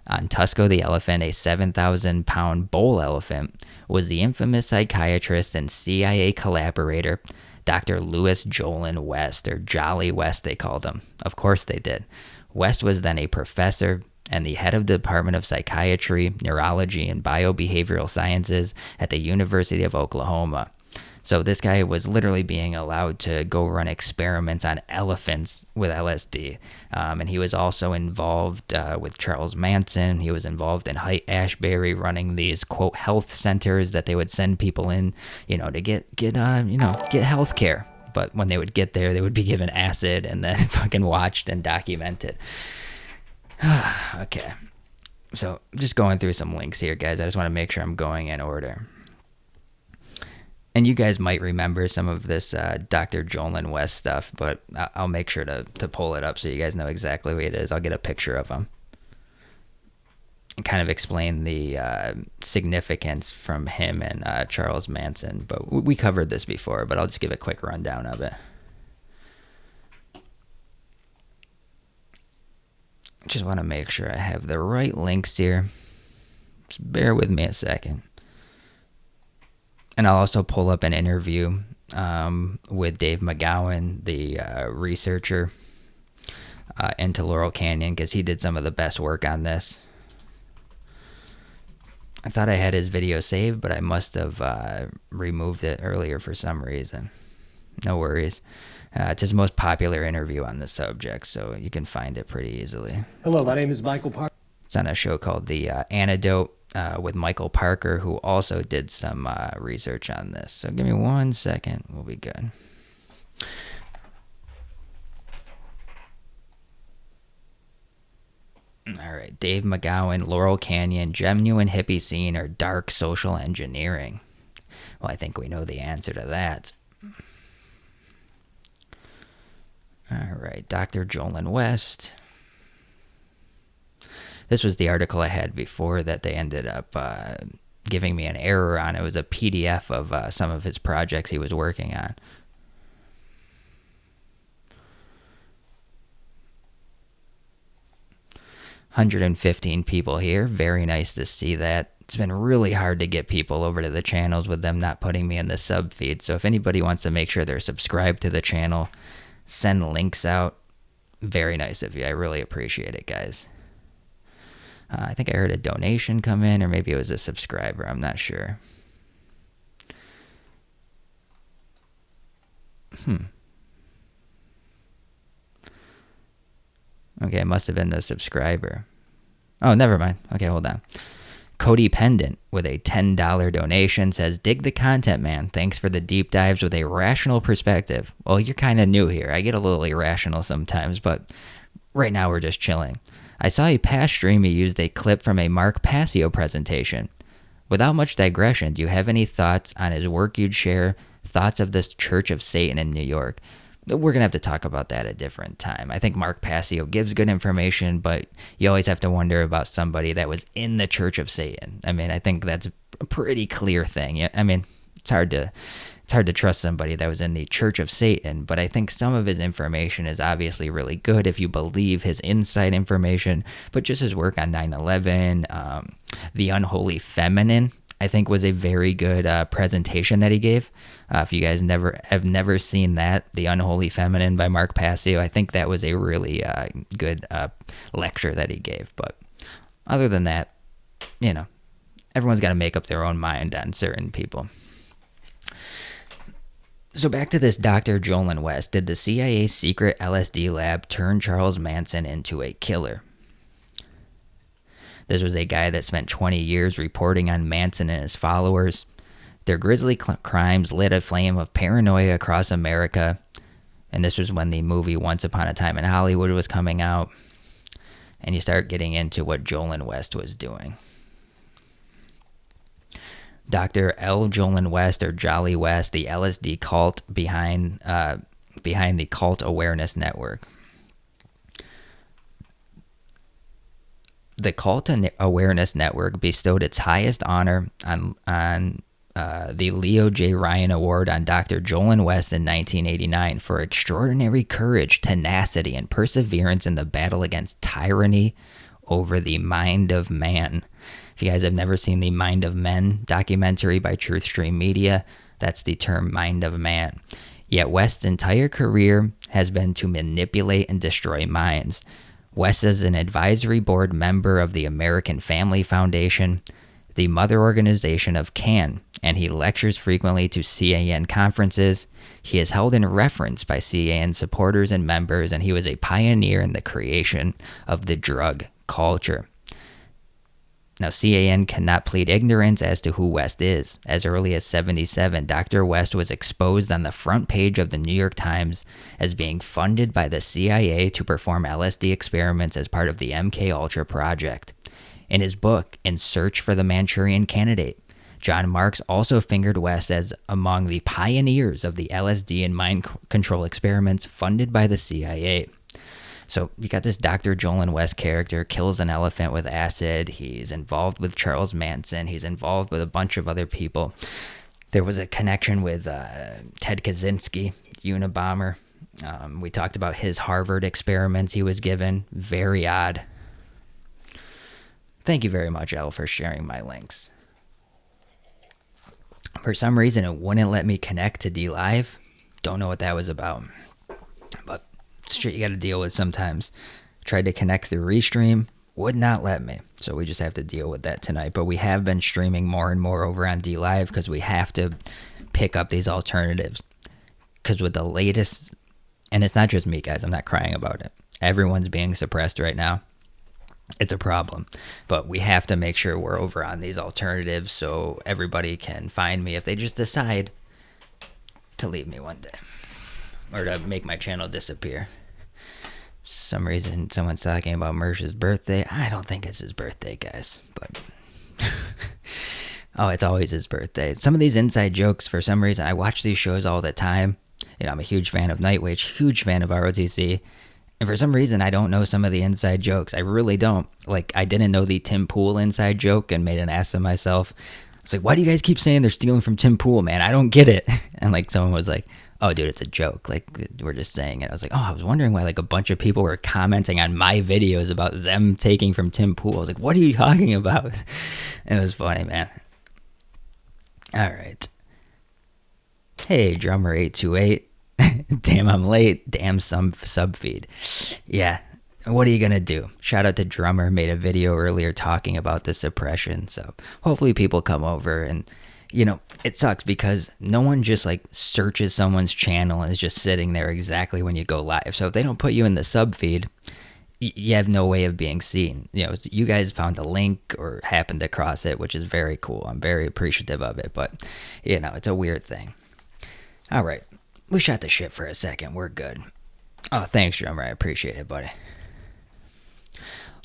on Tusko the elephant, a 7,000-pound bull elephant, was the infamous psychiatrist and CIA collaborator, Dr. Louis Jolin West, or Jolly West they called him. Of course they did. West was then a professor and the head of the Department of Psychiatry, Neurology, and Biobehavioral Sciences at the University of Oklahoma. So this guy was literally being allowed to go run experiments on elephants with LSD. And he was also involved with Charles Manson. He was involved in Haight-Ashbury running these, quote, health centers that they would send people in, to get health care. But when they would get there, they would be given acid and then fucking watched and documented. Okay. So I'm just going through some links here, guys. I just want to make sure I'm going in order. And you guys might remember some of this Dr. Jolin West stuff, but I'll make sure to pull it up so you guys know exactly what it is. I'll get a picture of him. kind of explain the significance from him and Charles Manson. But we covered this before, but I'll just give a quick rundown of it. Just want to make sure I have the right links here. Just bear with me a second. And I'll also pull up an interview with Dave McGowan, the researcher into Laurel Canyon, because he did some of the best work on this. I thought I had his video saved, but I must have removed it earlier for some reason. No worries. It's his most popular interview on the subject, so you can find it pretty easily. Hello, my name is Michael Parker. It's on a show called The Antidote with Michael Parker, who also did some research on this. So give me 1 second. We'll be good. All right. Dave McGowan, Laurel Canyon, genuine hippie scene or dark social engineering? Well, I think we know the answer to that. All right. Dr. Jolyn West. This was the article I had before that they ended up giving me an error on. It was a PDF of some of his projects he was working on. $115 people here. Very nice to see that. It's been really hard to get people over to the channels with them not putting me in the sub feed. So if anybody wants to make sure they're subscribed to the channel, send links out. Very nice of you. I really appreciate it, guys. I think I heard a donation come in, or maybe it was a subscriber. I'm not sure. Okay, it must have been the subscriber. Oh, never mind. Okay, hold on. Cody Pendant with a $10 donation says, dig the content, man. Thanks for the deep dives with a rational perspective. Well, you're kind of new here. I get a little irrational sometimes, but right now we're just chilling. I saw a past stream you used a clip from a Mark Passio presentation. Without much digression, do you have any thoughts on his work you'd share? Thoughts of this Church of Satan in New York? We're going to have to talk about that at a different time. I think Mark Passio gives good information, but you always have to wonder about somebody that was in the Church of Satan. I mean, I think that's a pretty clear thing. I mean, it's hard to trust somebody that was in the Church of Satan, but I think some of his information is obviously really good if you believe his inside information, but just his work on 9/11, The Unholy Feminine, I think was a very good presentation that he gave. If you guys have never seen that, The Unholy Feminine by Mark Passio, I think that was a really good lecture that he gave. But other than that, everyone's got to make up their own mind on certain people. So back to this Dr. Jolyn West. Did the CIA secret LSD lab turn Charles Manson into a killer? This was a guy that spent 20 years reporting on Manson and his followers. Their grisly crimes lit a flame of paranoia across America. And this was when the movie Once Upon a Time in Hollywood was coming out. And you start getting into what Jolyn West was doing. Dr. L. Jolyn West, or Jolly West, the LSD cult behind the Cult Awareness Network. The Cult Awareness Network bestowed its highest honor on the Leo J. Ryan Award on Dr. Jolyn West in 1989 for extraordinary courage, tenacity, and perseverance in the battle against tyranny over the mind of man. If you guys have never seen the Mind of Men documentary by TruthStream Media, that's the term mind of man. Yet West's entire career has been to manipulate and destroy minds. West is an advisory board member of the American Family Foundation, the mother organization of CAN, and he lectures frequently to CAN conferences. He is held in reverence by CAN supporters and members, and he was a pioneer in the creation of the drug culture. Now, CAN cannot plead ignorance as to who West is. As early as 1977, Dr. West was exposed on the front page of the New York Times as being funded by the CIA to perform LSD experiments as part of the MKUltra project. In his book, In Search for the Manchurian Candidate, John Marks also fingered West as among the pioneers of the LSD and mind control experiments funded by the CIA. So you got this Dr. Jolin West character, kills an elephant with acid. He's involved with Charles Manson. He's involved with a bunch of other people. There was a connection with Ted Kaczynski, Unabomber. We talked about his Harvard experiments he was given. Very odd. Thank you very much, Elle, for sharing my links. For some reason, it wouldn't let me connect to dLive. Don't know what that was about. But it's shit you got to deal with sometimes. Tried to connect through Restream. Would not let me. So we just have to deal with that tonight. But we have been streaming more and more over on dLive because we have to pick up these alternatives. Because with the latest, and it's not just me, guys. I'm not crying about it. Everyone's being suppressed right now. It's a problem. But we have to make sure we're over on these alternatives so everybody can find me if they just decide to leave me one day. Or to make my channel disappear. For some reason, someone's talking about Mersh's birthday. I don't think it's his birthday, guys. But oh, it's always his birthday. Some of these inside jokes, for some reason, I watch these shows all the time. You know, I'm a huge fan of Nightwitch, huge fan of ROTC. And for some reason, I don't know some of the inside jokes. I really don't. Like, I didn't know the Tim Pool inside joke and made an ass of myself. I was like, why do you guys keep saying they're stealing from Tim Pool, man? I don't get it. And, like, someone was like, oh, dude, it's a joke. Like, we're just saying it. I was like, oh, I was wondering why, like, a bunch of people were commenting on my videos about them taking from Tim Pool. I was like, what are you talking about? And it was funny, man. All right. Hey, Drummer828. Damn, I'm late. Damn, some sub feed. Yeah, what are you gonna do? Shout out to Drummer, made a video earlier talking about the suppression. So hopefully people come over. And you know, it sucks because no one just like searches someone's channel and is just sitting there exactly when you go live. So if they don't put you in the sub feed, you have no way of being seen. You know, you guys found a link or happened to cross it, which is very cool. I'm very appreciative of it, but you know, it's a weird thing. All right. We shot the shit for a second. We're good. Oh, thanks, Drummer. I appreciate it, buddy.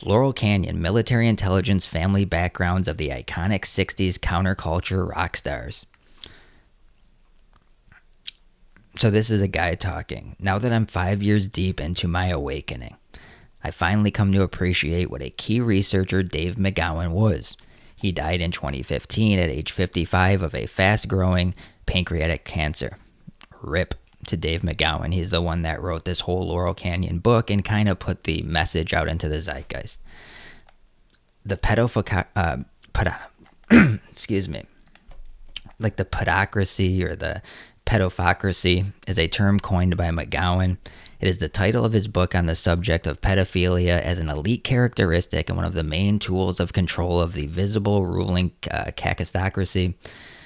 Laurel Canyon, military intelligence family backgrounds of the iconic 60s counterculture rock stars. So this is a guy talking. Now that I'm 5 years deep into my awakening, I finally come to appreciate what a key researcher Dave McGowan was. He died in 2015 at age 55 of a fast-growing pancreatic cancer. RIP to Dave McGowan. He's the one that wrote this whole Laurel Canyon book and kind of put the message out into the zeitgeist. The excuse me, like the pedocracy or the pedophocracy is a term coined by McGowan. It is the title of his book on the subject of pedophilia as an elite characteristic and one of the main tools of control of the visible ruling kakistocracy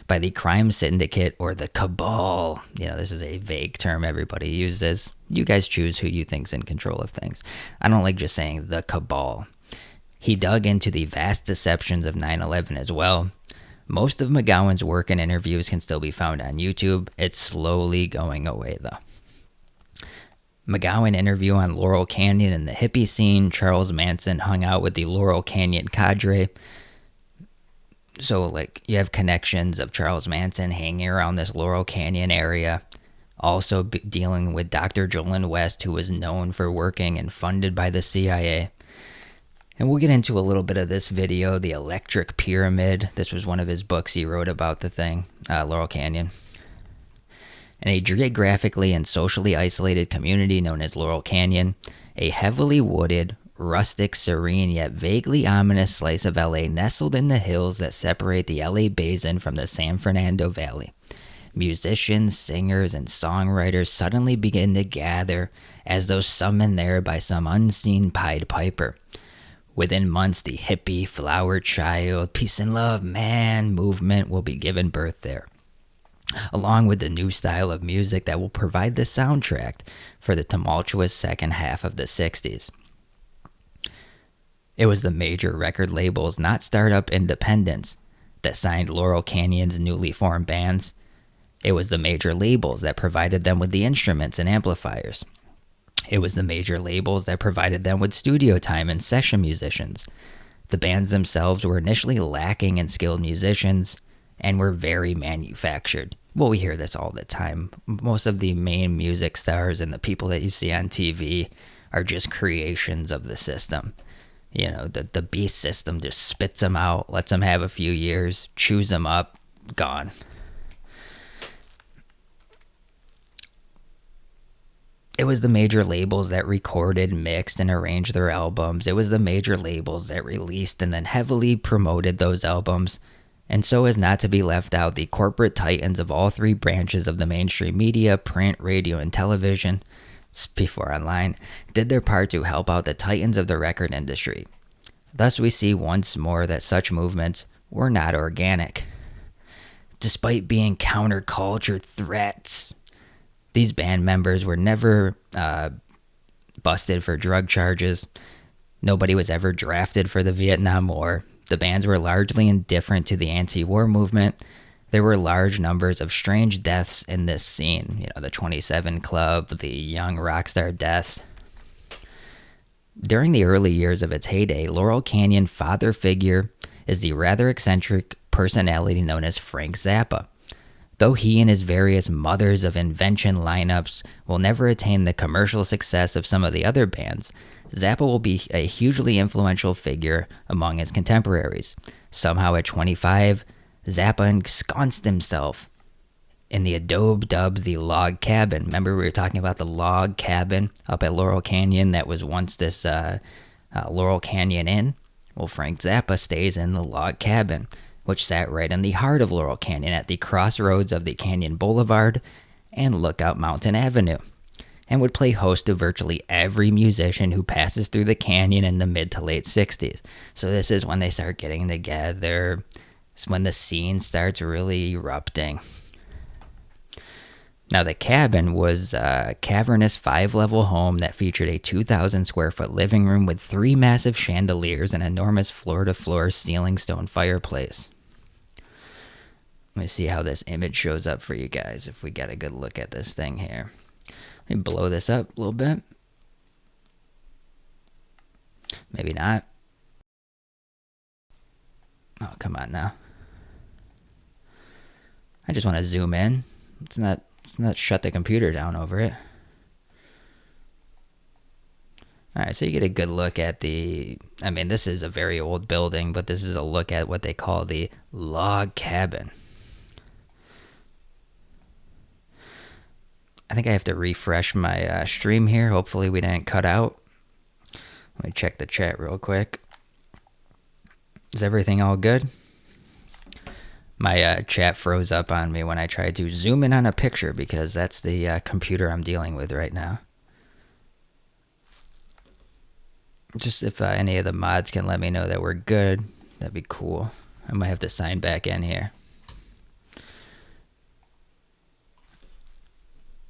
by the crime syndicate or the cabal. You know, this is a vague term everybody uses. You guys choose who you think's in control of things. I don't like just saying the cabal. He dug into the vast deceptions of 9/11 as well. Most of McGowan's work and interviews can still be found on YouTube. It's slowly going away, though. McGowan interview on Laurel Canyon and the hippie scene. Charles Manson hung out with the Laurel Canyon cadre. So, like, you have connections of Charles Manson hanging around this Laurel Canyon area. Also dealing with Dr. Jolin West, who was known for working and funded by the CIA. And we'll get into a little bit of this video, The Electric Pyramid. This was one of his books he wrote about the thing, Laurel Canyon. In a geographically and socially isolated community known as Laurel Canyon, a heavily wooded, rustic, serene, yet vaguely ominous slice of LA nestled in the hills that separate the LA Basin from the San Fernando Valley. Musicians, singers, and songwriters suddenly begin to gather as though summoned there by some unseen Pied Piper. Within months, the hippie, flower child, peace and love, man movement will be given birth there, along with the new style of music that will provide the soundtrack for the tumultuous second half of the 60s. It was the major record labels, not startup independents, that signed Laurel Canyon's newly formed bands. It was the major labels that provided them with the instruments and amplifiers. It was the major labels that provided them with studio time and session musicians. The bands themselves were initially lacking in skilled musicians and were very manufactured. Well, we hear this all the time. Most of the main music stars and the people that you see on TV are just creations of the system. You know, the beast system just spits them out, lets them have a few years, chews them up, gone. It was the major labels that recorded, mixed, and arranged their albums. It was the major labels that released and then heavily promoted those albums. And so as not to be left out, the corporate titans of all three branches of the mainstream media, print, radio, and television, before online, did their part to help out the titans of the record industry. Thus we see once more that such movements were not organic. Despite being counterculture threats, these band members were never busted for drug charges. Nobody was ever drafted for the Vietnam War. The bands were largely indifferent to the anti-war movement. There were large numbers of strange deaths in this scene. You know, the 27 Club, the young rock star deaths. During the early years of its heyday, Laurel Canyon father figure is the rather eccentric personality known as Frank Zappa. Though he and his various mothers of invention lineups will never attain the commercial success of some of the other bands, Zappa will be a hugely influential figure among his contemporaries. Somehow at 25, Zappa ensconced himself in the adobe dubbed the Log Cabin. Remember we were talking about the Log Cabin up at Laurel Canyon that was once this Laurel Canyon Inn? Well, Frank Zappa stays in the Log Cabin, which sat right in the heart of Laurel Canyon at the crossroads of the Canyon Boulevard and Lookout Mountain Avenue, and would play host to virtually every musician who passes through the canyon in the mid to late 60s. So this is when they start getting together. It's when the scene starts really erupting. Now, the cabin was a cavernous 5-level home that featured a 2,000 square foot living room with 3 massive chandeliers and enormous floor-to-floor ceiling stone fireplace. Let me see how this image shows up for you guys if we get a good look at this thing here. Let me blow this up a little bit. Maybe not. Oh, come on now. I just want to zoom in. Let's not shut the computer down over it. Alright, so you get a good look at this is a very old building, but this is a look at what they call the Log Cabin. I think I have to refresh my stream here. Hopefully we didn't cut out. Let me check the chat real quick. Is everything all good? My chat froze up on me when I tried to zoom in on a picture because that's the computer I'm dealing with right now. Just if any of the mods can let me know that we're good, that'd be cool. I might have to sign back in here.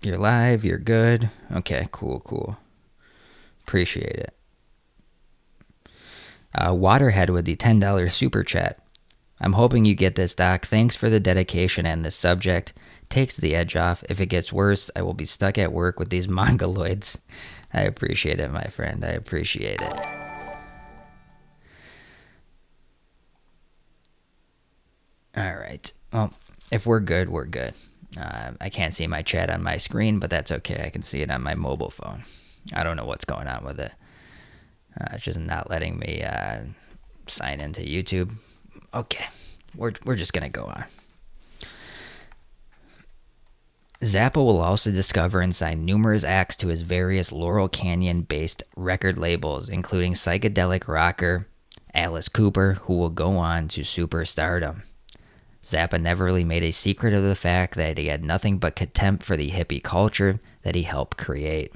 You're live, you're good. Okay, cool. Appreciate it. Waterhead with the $10 super chat. I'm hoping you get this, Doc. Thanks for the dedication and this subject. Takes the edge off. If it gets worse, I will be stuck at work with these mongoloids. I appreciate it, my friend. I appreciate it. All right. Well, if we're good, we're good. I can't see my chat on my screen, but that's okay. I can see it on my mobile phone. I don't know what's going on with it. It's just not letting me sign into YouTube. Okay, we're just going to go on. Zappa will also discover and sign numerous acts to his various Laurel Canyon-based record labels, including psychedelic rocker Alice Cooper, who will go on to superstardom. Zappa never really made a secret of the fact that he had nothing but contempt for the hippie culture that he helped create.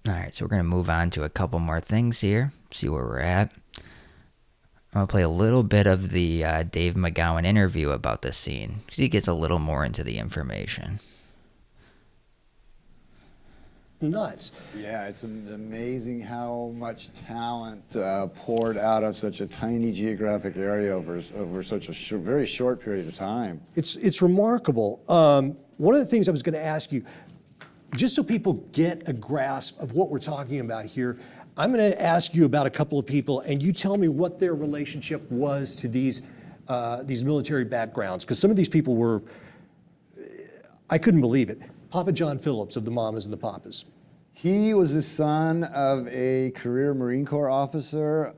All right, so we're going to move on to a couple more things here, see where we're at. I'm going to play a little bit of the Dave McGowan interview about this scene, because he gets a little more into the information. Nuts. Yeah, it's amazing how much talent poured out of such a tiny geographic area over such a very short period of time. It's remarkable. One of the things I was going to ask you, just so people get a grasp of what we're talking about here, I'm going to ask you about a couple of people, and you tell me what their relationship was to these military backgrounds, because some of these people were, I couldn't believe it. Papa John Phillips of the Mamas and the Papas. He was the son of a career Marine Corps officer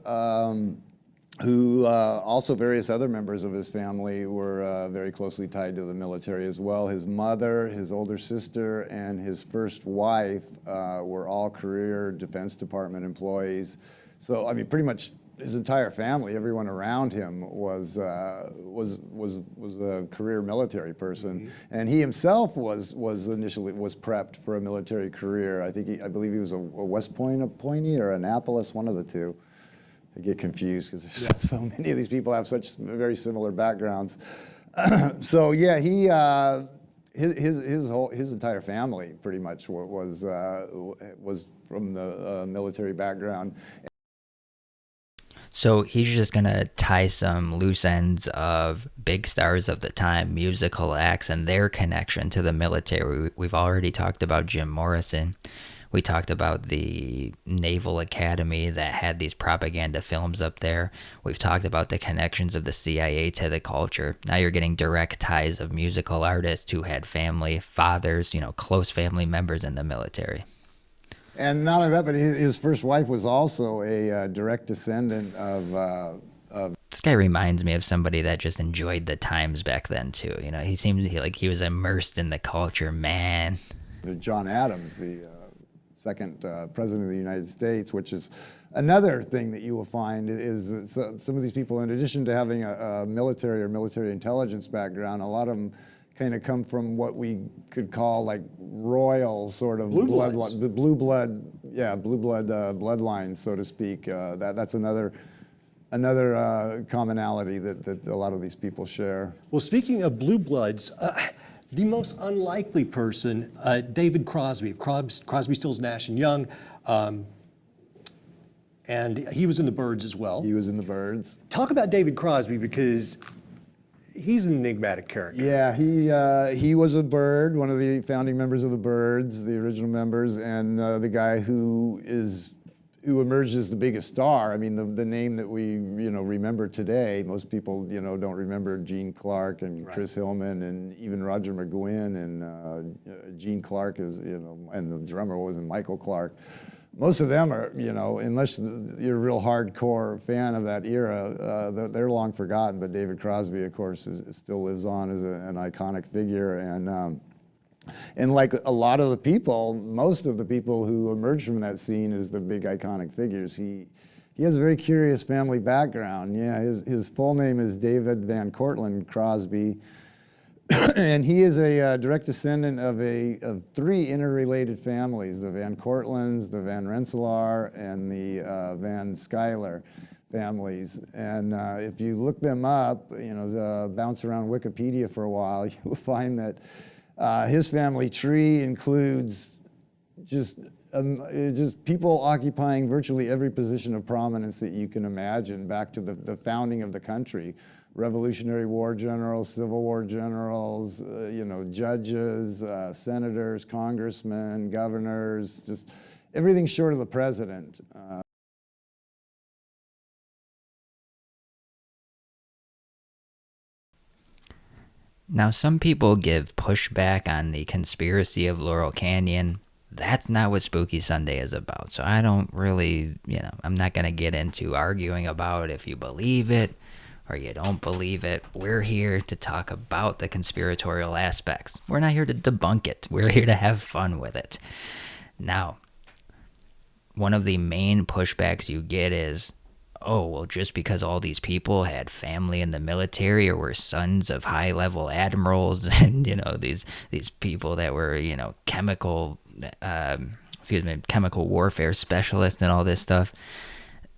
who also various other members of his family were very closely tied to the military as well. His mother, his older sister, and his first wife were all career Defense Department employees. So, I mean, pretty much his entire family, everyone around him was a career military person, and he himself was initially prepped for a military career. I believe he was a West Point appointee or Annapolis, one of the two. I get confused because so many of these people have such very similar backgrounds. So yeah, his entire family pretty much was from the military background. So he's just going to tie some loose ends of big stars of the time, musical acts, and their connection to the military. We've already talked about Jim Morrison. We talked about the Naval Academy that had these propaganda films up there. We've talked about the connections of the CIA to the culture. Now you're getting direct ties of musical artists who had family, fathers, close family members in the military. And not only that, but his first wife was also a direct descendant of this guy reminds me of somebody that just enjoyed the times back then too. He seemed like he was immersed in the culture, man. John Adams, the second president of the United States, which is another thing that you will find is some of these people, in addition to having a military or military intelligence background, a lot of them kind of come from what we could call like royal sort of blue blood bloodlines, so to speak. That's another commonality that a lot of these people share. Well, speaking of blue bloods, the most unlikely person, David Crosby of Crosby, Stills, Nash and Young, and he was in the Byrds as well. He was in the Byrds. Talk about David Crosby, because he's an enigmatic character. Yeah, he was a Byrd, one of the founding members of the Byrds, the original members, and the guy who emerged as the biggest star. I mean, the name that we remember today, most people don't remember Gene Clark and Chris Hillman and even Roger McGuinn, and Gene Clark is and the drummer was Michael Clark. Most of them are, unless you're a real hardcore fan of that era, they're long forgotten. But David Crosby, of course, still lives on as an iconic figure. And like a lot of the people, most of the people who emerged from that scene as the big iconic figures, he has a very curious family background. Yeah, his full name is David Van Cortlandt Crosby. And he is a direct descendant of three interrelated families: the Van Cortlandts, the Van Rensselaer, and the Van Schuyler families. And if you look them up, bounce around Wikipedia for a while, you'll find that his family tree includes just people occupying virtually every position of prominence that you can imagine, back to the founding of the country. Revolutionary War generals, Civil War generals, judges, senators, congressmen, governors, just everything short of the president. Now, some people give pushback on the conspiracy of Laurel Canyon. That's not what Spooky Sunday is about. So I don't really, I'm not going to get into arguing about if you believe it or you don't believe it. We're here to talk about the conspiratorial aspects. We're not here to debunk it. We're here to have fun with it. Now, one of the main pushbacks you get is, oh, well, just because all these people had family in the military or were sons of high-level admirals and, these people that were, chemical warfare specialists and all this stuff.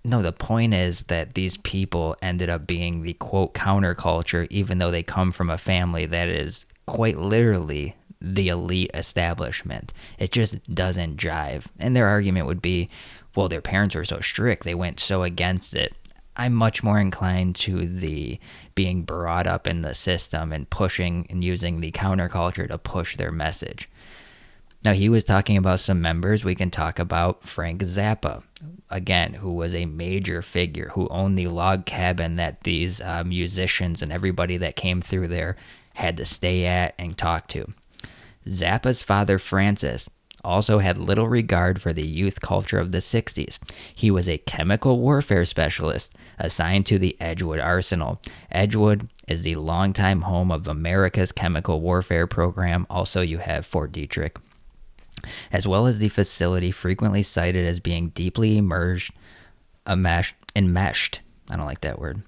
No, the point is that these people ended up being the, quote, counterculture, even though they come from a family that is quite literally the elite establishment. It just doesn't jive. And their argument would be, well, their parents were so strict, they went so against it. I'm much more inclined to the being brought up in the system and pushing and using the counterculture to push their message. Now, he was talking about some members. We can talk about Frank Zappa, again, who was a major figure, who owned the log cabin that these musicians and everybody that came through there had to stay at and talk to. Zappa's father, Francis, also had little regard for the youth culture of the 60s. He was a chemical warfare specialist assigned to the Edgewood Arsenal. Edgewood is the longtime home of America's chemical warfare program. Also, you have Fort Detrick, as well as the facility frequently cited as being deeply enmeshed, I don't like that word,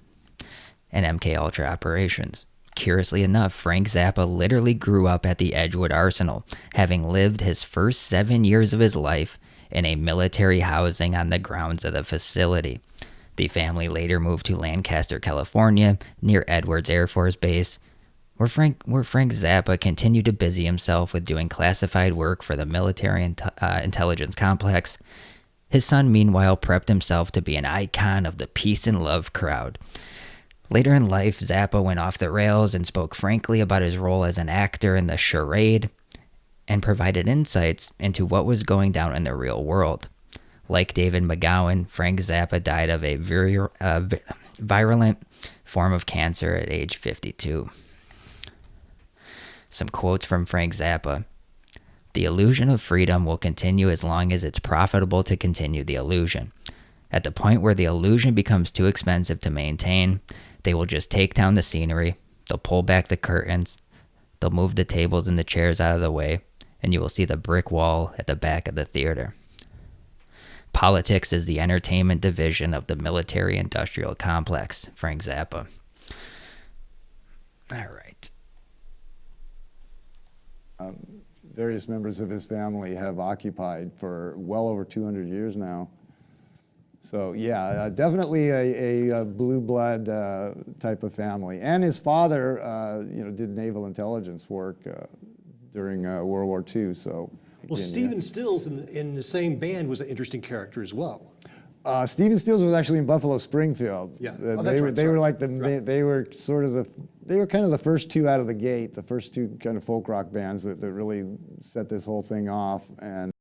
in MK Ultra operations. Curiously enough, Frank Zappa literally grew up at the Edgewood Arsenal, having lived his first 7 years of his life in a military housing on the grounds of the facility. The family later moved to Lancaster, California, near Edwards Air Force Base, where Frank Zappa continued to busy himself with doing classified work for the military intelligence complex. His son, meanwhile, prepped himself to be an icon of the peace and love crowd. Later in life, Zappa went off the rails and spoke frankly about his role as an actor in the charade and provided insights into what was going down in the real world. Like David McGowan, Frank Zappa died of a virulent form of cancer at age 52. Some quotes from Frank Zappa. The illusion of freedom will continue as long as it's profitable to continue the illusion. At the point where the illusion becomes too expensive to maintain, they will just take down the scenery, they'll pull back the curtains, they'll move the tables and the chairs out of the way, and you will see the brick wall at the back of the theater. Politics is the entertainment division of the military-industrial complex, Frank Zappa. All right. Various members of his family have occupied for well over 200 years now. So yeah, definitely a blue blood type of family. And his father, did naval intelligence work during World War II. So well, Stephen Stills in the same band was an interesting character as well. Stephen Stills was actually in Buffalo Springfield. Yeah, they were like they were kind of the first two out of the gate, the first two kind of folk rock bands that really set this whole thing off. And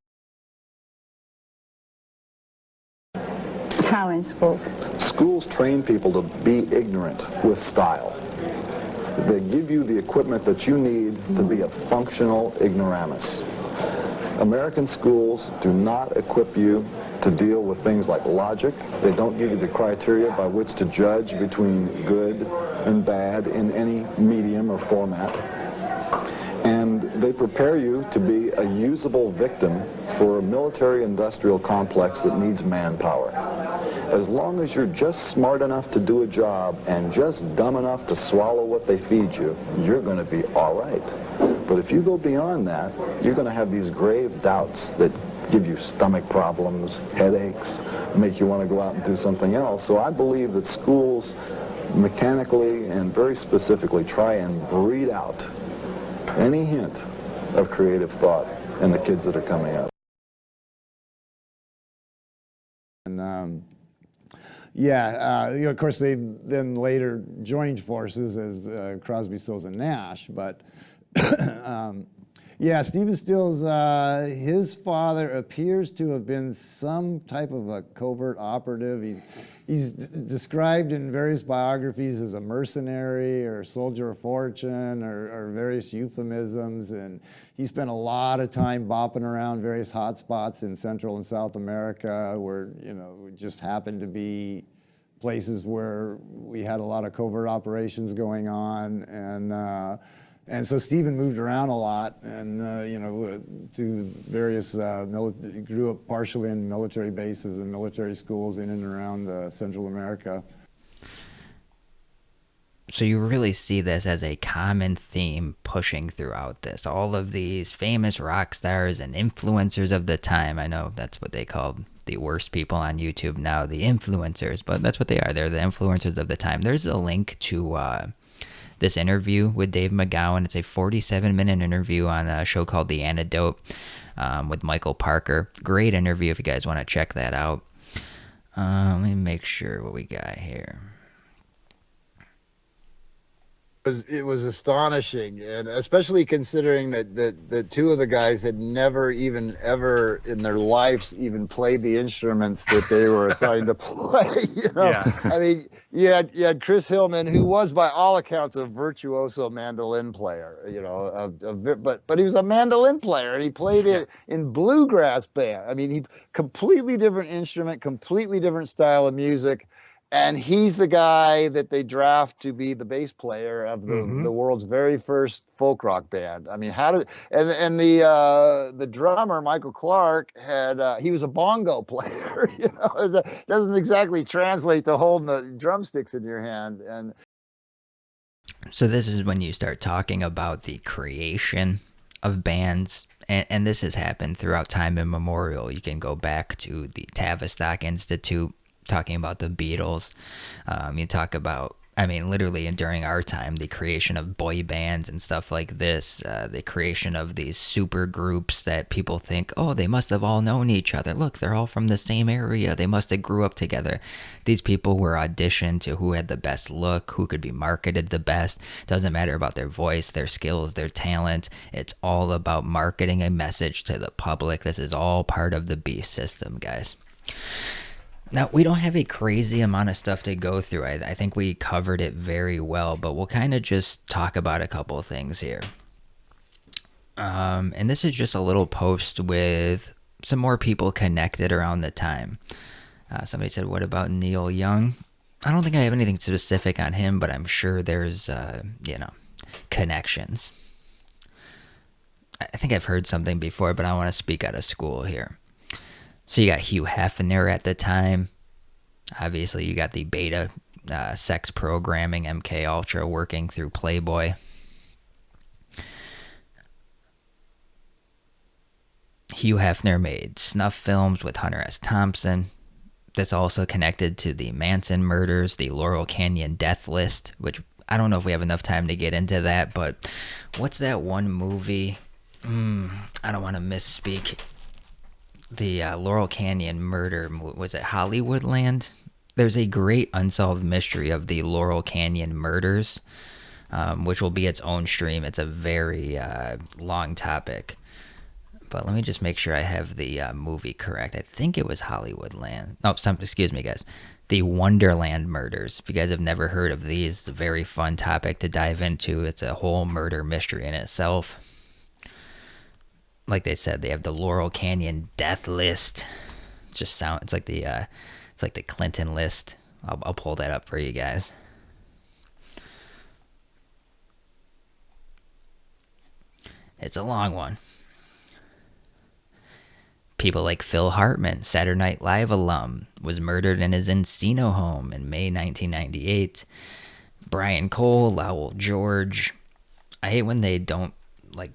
how in schools? Schools train people to be ignorant with style. They give you the equipment that you need to be a functional ignoramus. American schools do not equip you to deal with things like logic. They don't give you the criteria by which to judge between good and bad in any medium or format. And they prepare you to be a usable victim for a military-industrial complex that needs manpower. As long as you're just smart enough to do a job and just dumb enough to swallow what they feed you, you're going to be all right. But if you go beyond that, you're going to have these grave doubts that give you stomach problems, headaches, make you want to go out and do something else. So I believe that schools mechanically and very specifically try and breed out any hint of creative thought in the kids that are coming up. And of course, they then later joined forces as Crosby, Stills, and Nash. But Stephen Stills, his father appears to have been some type of a covert operative. He's described in various biographies as a mercenary or soldier of fortune or various euphemisms, and he spent a lot of time bopping around various hot spots in Central and South America where, just happened to be places where we had a lot of covert operations going on, and so Stephen moved around a lot, and to various he grew up partially in military bases and military schools in and around Central America. So you really see this as a common theme pushing throughout this. All of these famous rock stars and influencers of the time. I know that's what they call the worst people on YouTube now, the influencers, but that's what they are. They're the influencers of the time. There's a link to this interview with Dave McGowan. It's a 47-minute interview on a show called The Antidote with Michael Parker. Great interview if you guys want to check that out. Let me make sure what we got here. It was astonishing, and especially considering that two of the guys had never even ever in their lives even played the instruments that they were assigned to play. Yeah. I mean, you had Chris Hillman, who was by all accounts a virtuoso mandolin player. But he was a mandolin player, and he played it in bluegrass band. I mean, he completely different instrument, completely different style of music. And he's the guy that they draft to be the bass player of the world's very first folk rock band. I mean, how did and the drummer Michael Clark he was a bongo player. It doesn't exactly translate to holding the drumsticks in your hand. And so this is when you start talking about the creation of bands. And this has happened throughout time immemorial. You can go back to the Tavistock Institute, talking about the Beatles. You talk about, I mean, literally during our time, the creation of boy bands and stuff like this, the creation of these super groups that people think, oh, they must have all known each other. Look, they're all from the same area. They must have grew up together. These people were auditioned to who had the best look, who could be marketed the best. Doesn't matter about their voice, their skills, their talent. It's all about marketing a message to the public. This is all part of the beast system, guys. Now, we don't have a crazy amount of stuff to go through. I think we covered it very well, but we'll kind of just talk about a couple of things here. And this is just a little post with some more people connected around the time. Somebody said, what about Neil Young? I don't think I have anything specific on him, but I'm sure there's, connections. I think I've heard something before, but I want to speak out of school here. So you got Hugh Hefner at the time. Obviously, you got the beta sex programming MK Ultra working through Playboy. Hugh Hefner made snuff films with Hunter S. Thompson. This also connected to the Manson murders, the Laurel Canyon death list, which I don't know if we have enough time to get into that, but what's that one movie? I don't want to misspeak. The Laurel Canyon murder, was it Hollywoodland? There's a great unsolved mystery of the Laurel Canyon murders, which will be its own stream. It's a very long topic. But let me just make sure I have the movie correct. I think it was Hollywoodland. Excuse me, guys. The Wonderland murders. If you guys have never heard of these, it's a very fun topic to dive into. It's a whole murder mystery in itself. Like they said, they have the Laurel Canyon death list. It's like the Clinton list. I'll pull that up for you guys. It's a long one. People like Phil Hartman, Saturday Night Live alum, was murdered in his Encino home in May 1998. Brian Cole, Lowell George. I hate when they don't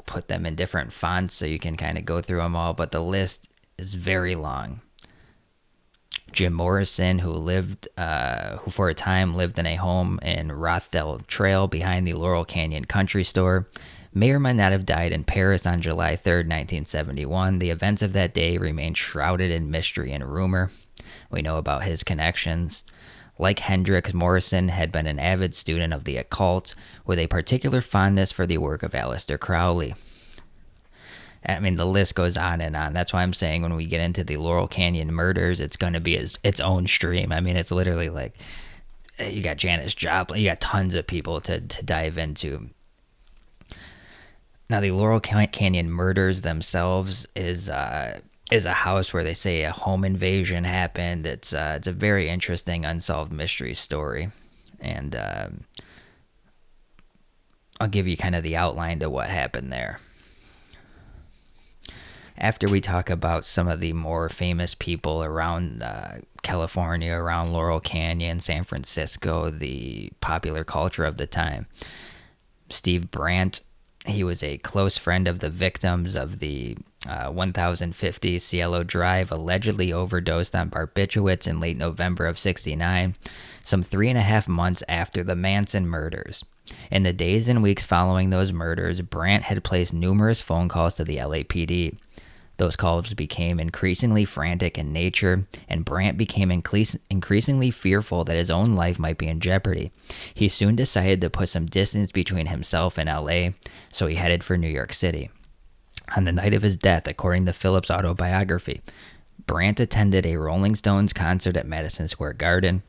put them in different fonts so you can kind of go through them all, but the list is very long. Jim Morrison, who for a time lived in a home in Rothdale Trail behind the Laurel Canyon Country Store, may or may not have died in Paris on July 3rd, 1971. The events of that day remain shrouded in mystery and rumor. We know about his connections. Like Hendrix, Morrison had been an avid student of the occult, with a particular fondness for the work of Aleister Crowley. I mean, the list goes on and on. That's why I'm saying when we get into the Laurel Canyon murders, it's going to be its own stream. I mean, it's literally like, you got Janis Joplin, you got tons of people to dive into. Now, the Laurel Canyon murders themselves is a house where they say a home invasion happened. It's a very interesting unsolved mystery story, and I'll give you kind of the outline to what happened there. After we talk about some of the more famous people around California, around Laurel Canyon, San Francisco, the popular culture of the time, Steve Brandt, he was a close friend of the victims of the 1050 Cielo Drive, allegedly overdosed on barbiturates in late November of '69, some 3.5 months after the Manson murders. In the days and weeks following those murders, Brandt had placed numerous phone calls to the LAPD. Those calls became increasingly frantic in nature, and Brandt became increasingly fearful that his own life might be in jeopardy. He soon decided to put some distance between himself and LA, so he headed for New York City. On the night of his death, according to Phillips' autobiography, Brandt attended a Rolling Stones concert at Madison Square Garden,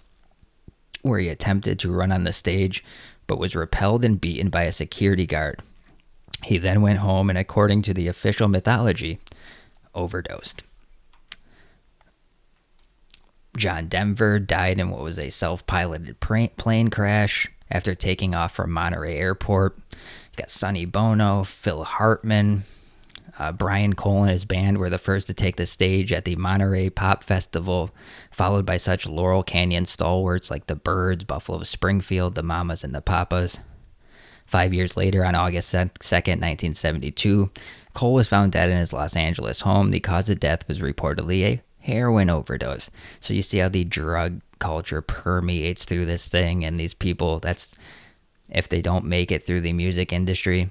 where he attempted to run on the stage, but was repelled and beaten by a security guard. He then went home and, according to the official mythology, overdosed. John Denver died in what was a self-piloted plane crash after taking off from Monterey Airport. You got Sonny Bono, Phil Hartman, Brian Cole and his band were the first to take the stage at the Monterey Pop Festival, followed by such Laurel Canyon stalwarts like the Byrds, Buffalo Springfield, the Mamas, and the Papas. 5 years later, on August 2nd, 1972, Cole was found dead in his Los Angeles home. The cause of death was reportedly a heroin overdose. So you see how the drug culture permeates through this thing, and these people, that's, if they don't make it through the music industry,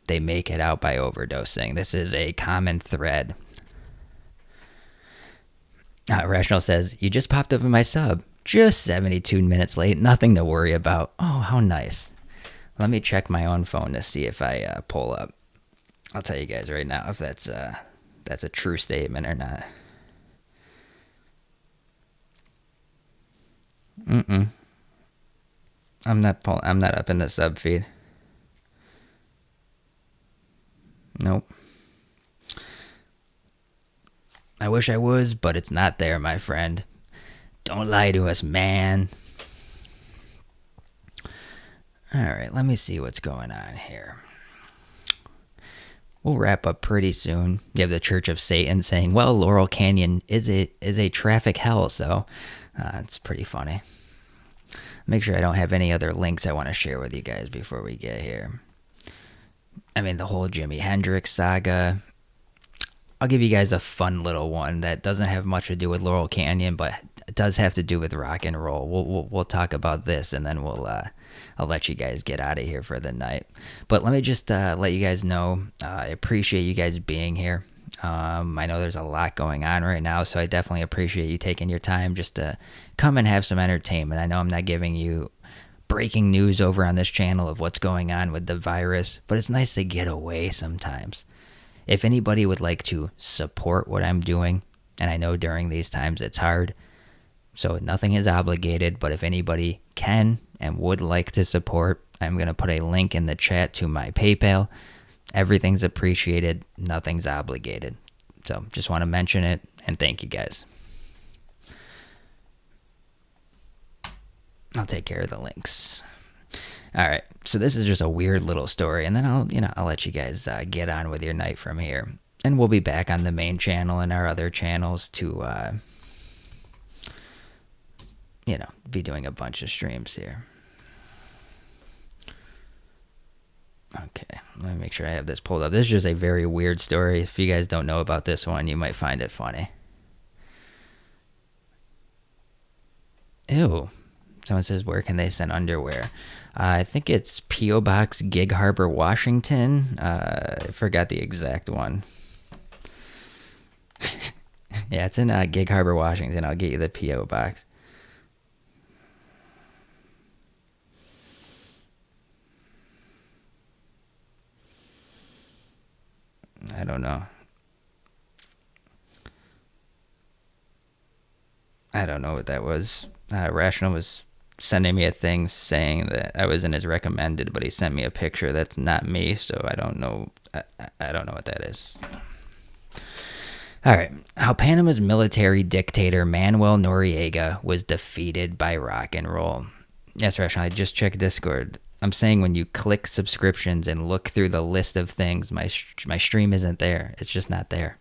they make it out by overdosing. This is a common thread. Rational says, you just popped up in my sub. Just 72 minutes late. Nothing to worry about. Oh, how nice. Let me check my own phone to see if I pull up. I'll tell you guys right now if that's a true statement or not. I'm not up in the sub feed. Nope. I wish I was, but it's not there, my friend. Don't lie to us, man. Alright, let me see what's going on here. We'll wrap up pretty soon. You have the Church of Satan saying, well, Laurel Canyon is a traffic hell, so it's pretty funny. Make sure I don't have any other links I want to share with you guys before we get here. I mean, the whole Jimi Hendrix saga. I'll give you guys a fun little one that doesn't have much to do with Laurel Canyon, but it does have to do with rock and roll. We'll talk about this, and then I'll let you guys get out of here for the night. But let me just let you guys know, I appreciate you guys being here. I know there's a lot going on right now, so I definitely appreciate you taking your time just to come and have some entertainment. I know I'm not giving you breaking news over on this channel of what's going on with the virus, but it's nice to get away sometimes. If anybody would like to support what I'm doing, and I know during these times it's hard, so nothing is obligated, but if anybody can and would like to support, I'm going to put a link in the chat to my PayPal. Everything's appreciated, nothing's obligated. So just want to mention it, and thank you guys. I'll take care of the links. All right, so this is just a weird little story, and then I'll let you guys get on with your night from here, and we'll be back on the main channel and our other channels to be doing a bunch of streams here. Okay, let me make sure I have this pulled up. This is just a very weird story. If you guys don't know about this one, you might find it funny. Ew. Someone says, where can they send underwear? I think it's P.O. Box, Gig Harbor, Washington. I forgot the exact one. Yeah, it's in Gig Harbor, Washington. I'll get you the P.O. Box. I don't know. I don't know what that was. Rational was sending me a thing saying that I was in his recommended, but he sent me a picture that's not me, so I don't know. I don't know what that is. All right. How Panama's military dictator Manuel Noriega was defeated by rock and roll. Yes, Rational, I just checked Discord. I'm saying when you click subscriptions and look through the list of things, my stream isn't there. It's just not there.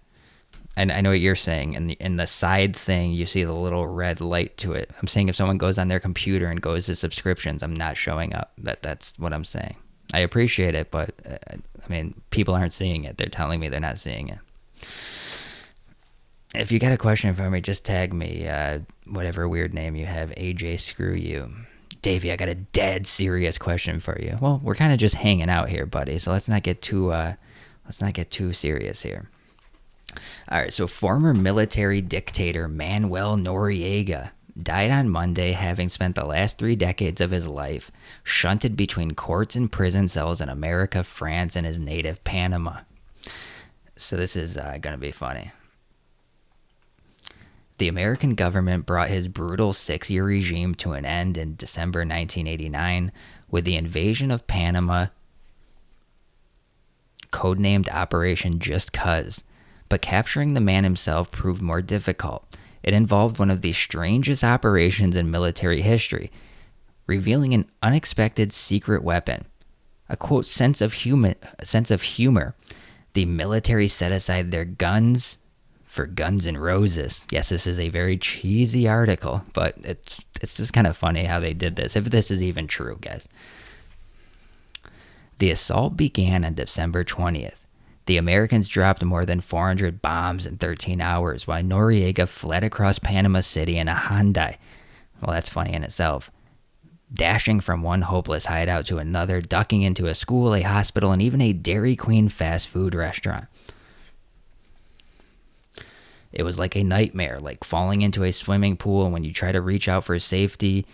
And I know what you're saying. In the side thing, you see the little red light to it. I'm saying if someone goes on their computer and goes to subscriptions, I'm not showing up. That's what I'm saying. I appreciate it, but I mean, people aren't seeing it. They're telling me they're not seeing it. If you got a question for me, just tag me, whatever weird name you have, AJ Screw You. Davey, I got a dead serious question for you. Well, we're kind of just hanging out here, buddy, so let's not get too serious here. All right, so former military dictator Manuel Noriega died on Monday, having spent the last 3 decades of his life shunted between courts and prison cells in America, France, and his native Panama. So this is going to be funny. The American government brought his brutal 6-year regime to an end in December 1989 with the invasion of Panama, codenamed Operation Just 'Cause. But capturing the man himself proved more difficult. It involved one of the strangest operations in military history, revealing an unexpected secret weapon. A quote, sense of humor. The military set aside their guns for Guns N' Roses. Yes, this is a very cheesy article, but it's just kind of funny how they did this, if this is even true, guys. The assault began on December 20th. The Americans dropped more than 400 bombs in 13 hours, while Noriega fled across Panama City in a Hyundai. Well, that's funny in itself. Dashing from one hopeless hideout to another, ducking into a school, a hospital, and even a Dairy Queen fast food restaurant. It was like a nightmare, like falling into a swimming pool, and when you try to reach out for safety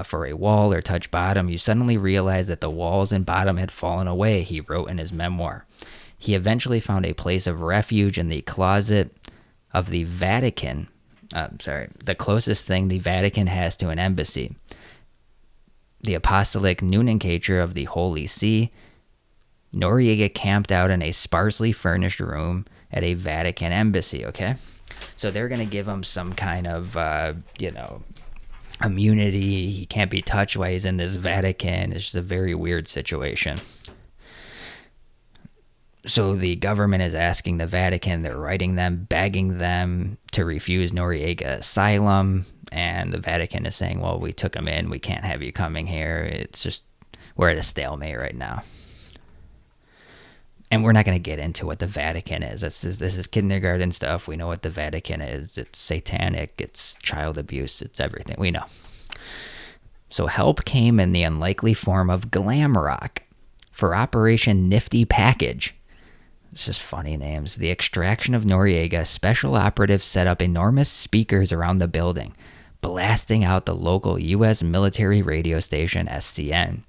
for a wall or touch bottom, you suddenly realize that the walls and bottom had fallen away, he wrote in his memoir. He eventually found a place of refuge in the closet of the Vatican. The closest thing the Vatican has to an embassy. The apostolic nomenclature of the Holy See. Noriega camped out in a sparsely furnished room at a Vatican embassy, okay? So they're going to give him some kind of, immunity. He can't be touched while he's in this Vatican. It's just a very weird situation. So the government is asking the Vatican, they're writing them, begging them to refuse Noriega asylum. And the Vatican is saying, well, we took him in. We can't have you coming here. It's just, we're at a stalemate right now. And we're not going to get into what the Vatican is. This is kindergarten stuff. We know what the Vatican is. It's satanic. It's child abuse. It's everything. We know. So help came in the unlikely form of glam rock for Operation Nifty Package. It's just funny names. The extraction of Noriega, special operatives set up enormous speakers around the building, blasting out the local U.S. military radio station, SCN.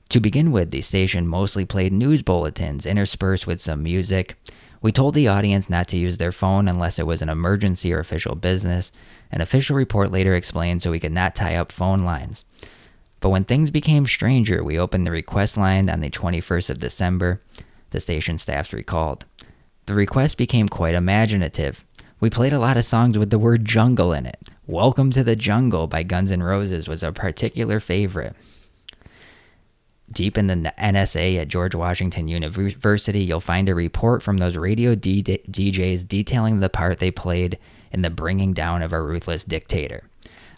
To begin with, the station mostly played news bulletins interspersed with some music. We told the audience not to use their phone unless it was an emergency or official business. An official report later explained so we could not tie up phone lines. But when things became stranger, we opened the request line on the 21st of December. The station staff recalled. The request became quite imaginative. We played a lot of songs with the word jungle in it. Welcome to the Jungle by Guns N' Roses was a particular favorite. Deep in the NSA at George Washington University, you'll find a report from those radio DJs detailing the part they played in the bringing down of a ruthless dictator.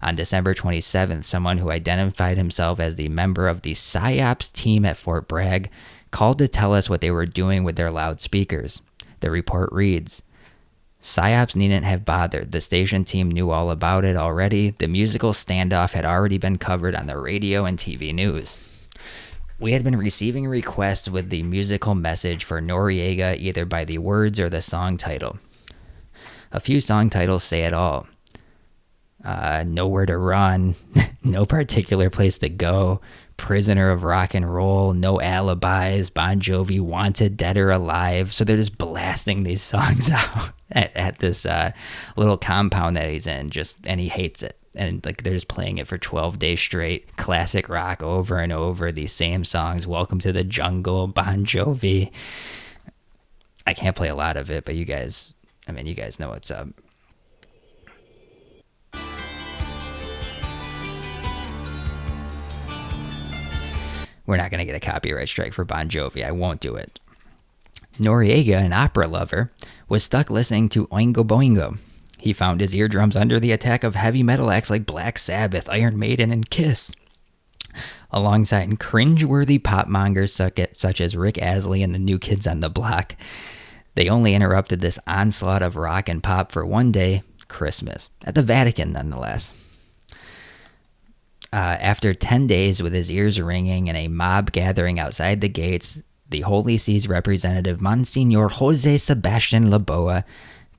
On December 27th, someone who identified himself as the member of the PSYOPs team at Fort Bragg called to tell us what they were doing with their loudspeakers. The report reads, PSYOPs needn't have bothered. The station team knew all about it already. The musical standoff had already been covered on the radio and TV news. We had been receiving requests with the musical message for Noriega either by the words or the song title. A few song titles say it all. Nowhere to Run, No Particular Place to Go, Prisoner of Rock and Roll, No Alibis, Bon Jovi, Wanted, Dead or Alive. So they're just blasting these songs out at this little compound that he's in, and he hates it. And like they're just playing it for 12 days straight. Classic rock over and over, these same songs. Welcome to the Jungle, Bon Jovi. I can't play a lot of it, but you guys know what's up. We're not going to get a copyright strike for Bon Jovi. I won't do it. Noriega, an opera lover, was stuck listening to Oingo Boingo. He found his eardrums under the attack of heavy metal acts like Black Sabbath, Iron Maiden, and Kiss. Alongside cringeworthy pop mongers such as Rick Astley and the New Kids on the Block. They only interrupted this onslaught of rock and pop for one day, Christmas, at the Vatican nonetheless. After 10 days with his ears ringing and a mob gathering outside the gates, the Holy See's representative, Monsignor Jose Sebastian Laboa,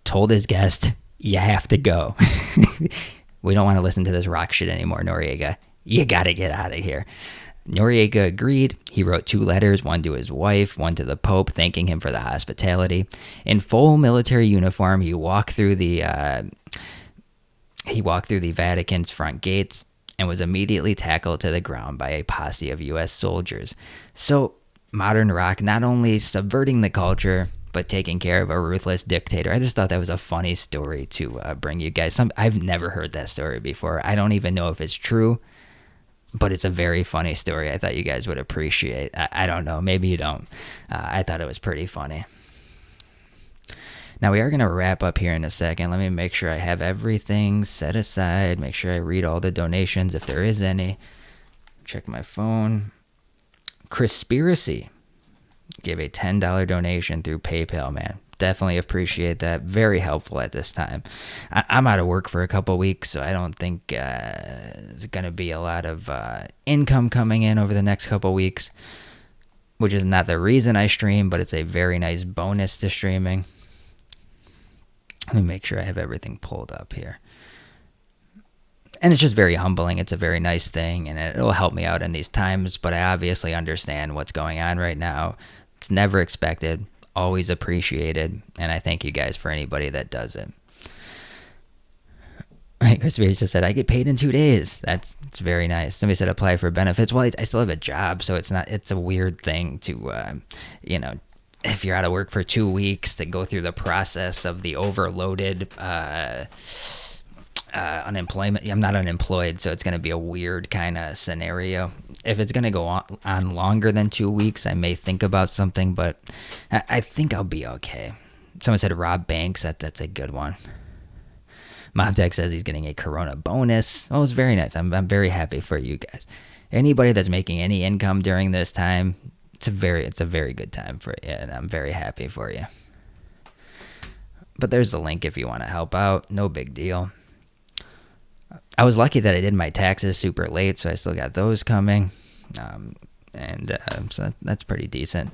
told his guest, "You have to go." We don't want to listen to this rock shit anymore, Noriega. You got to get out of here. Noriega agreed. He wrote 2 letters, one to his wife, one to the Pope, thanking him for the hospitality. In full military uniform, he walked through the Vatican's front gates and was immediately tackled to the ground by a posse of U.S. soldiers. So, modern rock not only subverting the culture, but taking care of a ruthless dictator. I just thought that was a funny story to bring you guys. I've never heard that story before. I don't even know if it's true, but it's a very funny story. I thought you guys would appreciate. I don't know. Maybe you don't. I thought it was pretty funny. Now, we are going to wrap up here in a second. Let me make sure I have everything set aside. Make sure I read all the donations if there is any. Check my phone. Crispiracy gave a $10 donation through PayPal, man. Definitely appreciate that. Very helpful at this time. I'm out of work for a couple weeks, so I don't think there's going to be a lot of income coming in over the next couple weeks, which is not the reason I stream, but it's a very nice bonus to streaming. Let me make sure I have everything pulled up here. And it's just very humbling. It's a very nice thing, and it'll help me out in these times, but I obviously understand what's going on right now. It's never expected, always appreciated, and I thank you guys for anybody that does it. Chris just said, I get paid in 2 days. It's very nice. Somebody said apply for benefits. Well, I still have a job, so it's a weird thing to, if you're out of work for 2 weeks, to go through the process of the overloaded unemployment. I'm not unemployed, so it's going to be a weird kind of scenario. If it's going to go on longer than 2 weeks, I may think about something, but I think I'll be okay. Someone said rob banks. That's a good one. MomTech says he's getting a Corona bonus. Oh, it's very nice. I'm very happy for you guys. Anybody that's making any income during this time, it's a very good time for you, and I'm very happy for you. But there's the link if you want to help out. No big deal. I was lucky that I did my taxes super late, so I still got those coming, so that's pretty decent.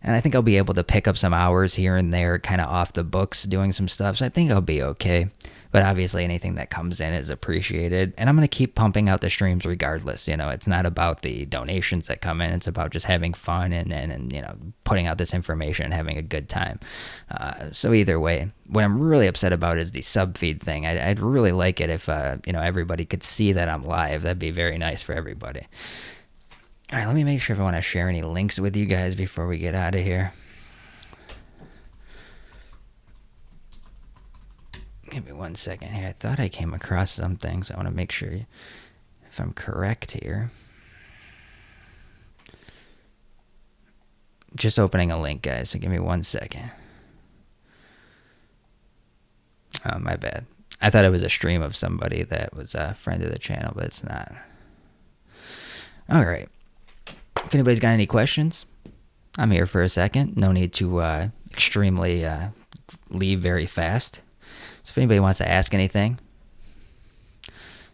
And I think I'll be able to pick up some hours here and there, kind of off the books, doing some stuff, so I think I'll be okay. But obviously anything that comes in is appreciated, and I'm going to keep pumping out the streams regardless. It's not about the donations that come in, it's about just having fun and putting out this information and having a good time. So either way, what I'm really upset about is the sub feed thing. I'd really like it if everybody could see that I'm live. That'd be very nice for everybody. All right, let me make sure if I want to share any links with you guys before we get out of here. Give me 1 second here. I thought I came across something, so I want to make sure if I'm correct here. Just opening a link, guys, so give me 1 second. Oh, my bad. I thought it was a stream of somebody that was a friend of the channel, but it's not. All right. If anybody's got any questions, I'm here for a second. No need to extremely leave very fast. So if anybody wants to ask anything.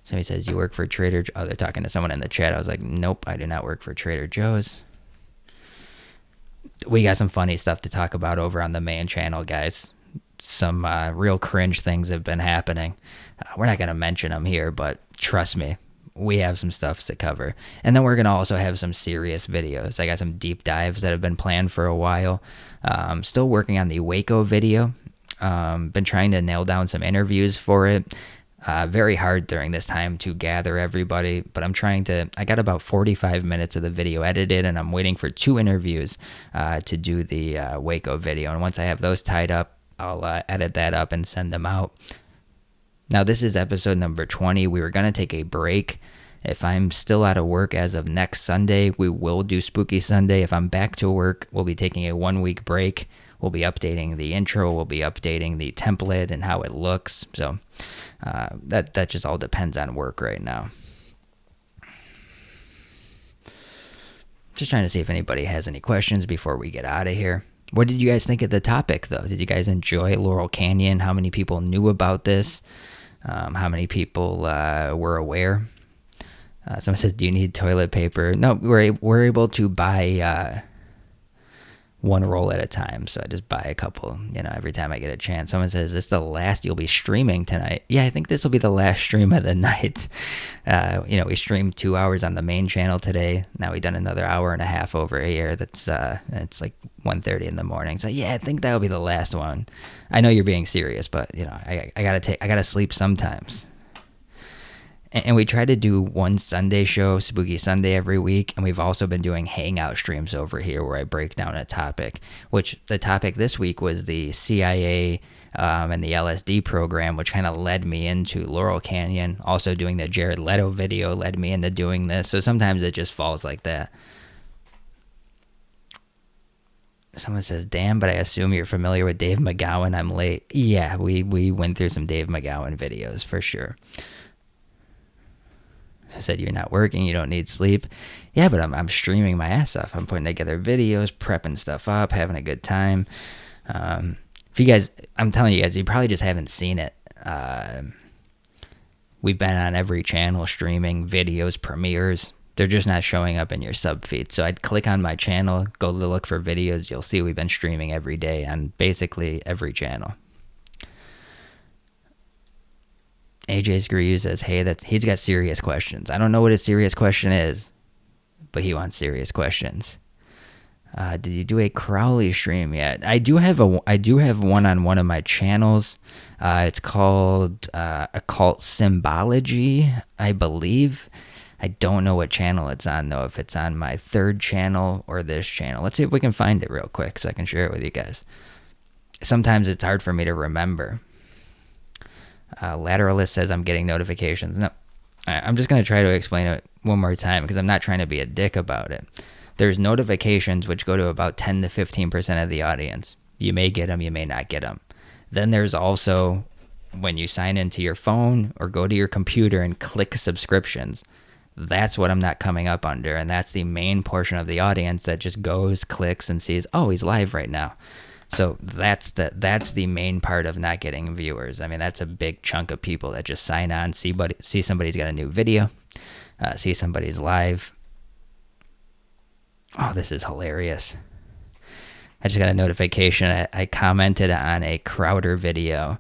Somebody says, you work for Trader Joe's. Oh, they're talking to someone in the chat. I was like, nope, I do not work for Trader Joe's. We got some funny stuff to talk about over on the main channel, guys. Some real cringe things have been happening. We're not going to mention them here, but trust me, we have some stuff to cover. And then we're going to also have some serious videos. I got some deep dives that have been planned for a while. Still working on the Waco video. Been trying to nail down some interviews for it. Very hard during this time to gather everybody, but I got about 45 minutes of the video edited, and I'm waiting for 2 interviews to do the Waco video. And once I have those tied up, I'll edit that up and send them out. Now, this is episode number 20. We were going to take a break. If I'm still out of work as of next Sunday, we will do Spooky Sunday. If I'm back to work, we'll be taking a 1-week break. We'll be updating the intro. We'll be updating the template and how it looks. So that just all depends on work right now. Just trying to see if anybody has any questions before we get out of here. What did you guys think of the topic, though? Did you guys enjoy Laurel Canyon? How many people knew about this? How many people were aware? Someone says, do you need toilet paper? No, we're able to buy one roll at a time. So I just buy a couple, every time I get a chance. Someone says, "Is this the last you'll be streaming tonight?" Yeah, I think this will be the last stream of the night. We streamed 2 hours on the main channel today. Now we've done another hour and a half over here. That's it's like 1:30 in the morning. So yeah, I think that'll be the last one. I know you're being serious, but I gotta sleep sometimes. And we try to do one Sunday show, Spooky Sunday, every week. And we've also been doing hangout streams over here where I break down a topic, which the topic this week was the CIA and the LSD program, which kind of led me into Laurel Canyon. Also doing the Jared Leto video led me into doing this. So sometimes it just falls like that. Someone says, "Damn, but I assume you're familiar with Dave McGowan. I'm late." Yeah, we went through some Dave McGowan videos for sure. I said, "You're not working, you don't need sleep." Yeah, but I'm streaming my ass off. I'm putting together videos, prepping stuff up, having a good time. If you guys, I'm telling you guys, you probably just haven't seen it. We've been on every channel streaming videos, premieres. They're just not showing up in your sub feed. So I'd click on my channel, go to look for videos. You'll see we've been streaming every day on basically every channel. AJ Screw says, "Hey, he's got serious questions." I don't know what his serious question is, but he wants serious questions. Did you do a Crowley stream yet? I do have one on one of my channels. It's called Occult Symbology, I believe. I don't know what channel it's on though. If it's on my third channel or this channel, let's see if we can find it real quick so I can share it with you guys. Sometimes it's hard for me to remember. Lateralist says, "I'm getting notifications." No, I'm just going to try to explain it one more time because I'm not trying to be a dick about it. There's notifications which go to about 10 to 15% of the audience. You may get them, you may not get them. Then there's also when you sign into your phone or go to your computer and click subscriptions. That's what I'm not coming up under, and that's the main portion of the audience that just goes, clicks, and sees, "Oh, he's live right now." So that's the main part of not getting viewers. I mean, that's a big chunk of people that just sign on, see somebody's got a new video, see somebody's live. Oh, this is hilarious. I just got a notification. I commented on a Crowder video.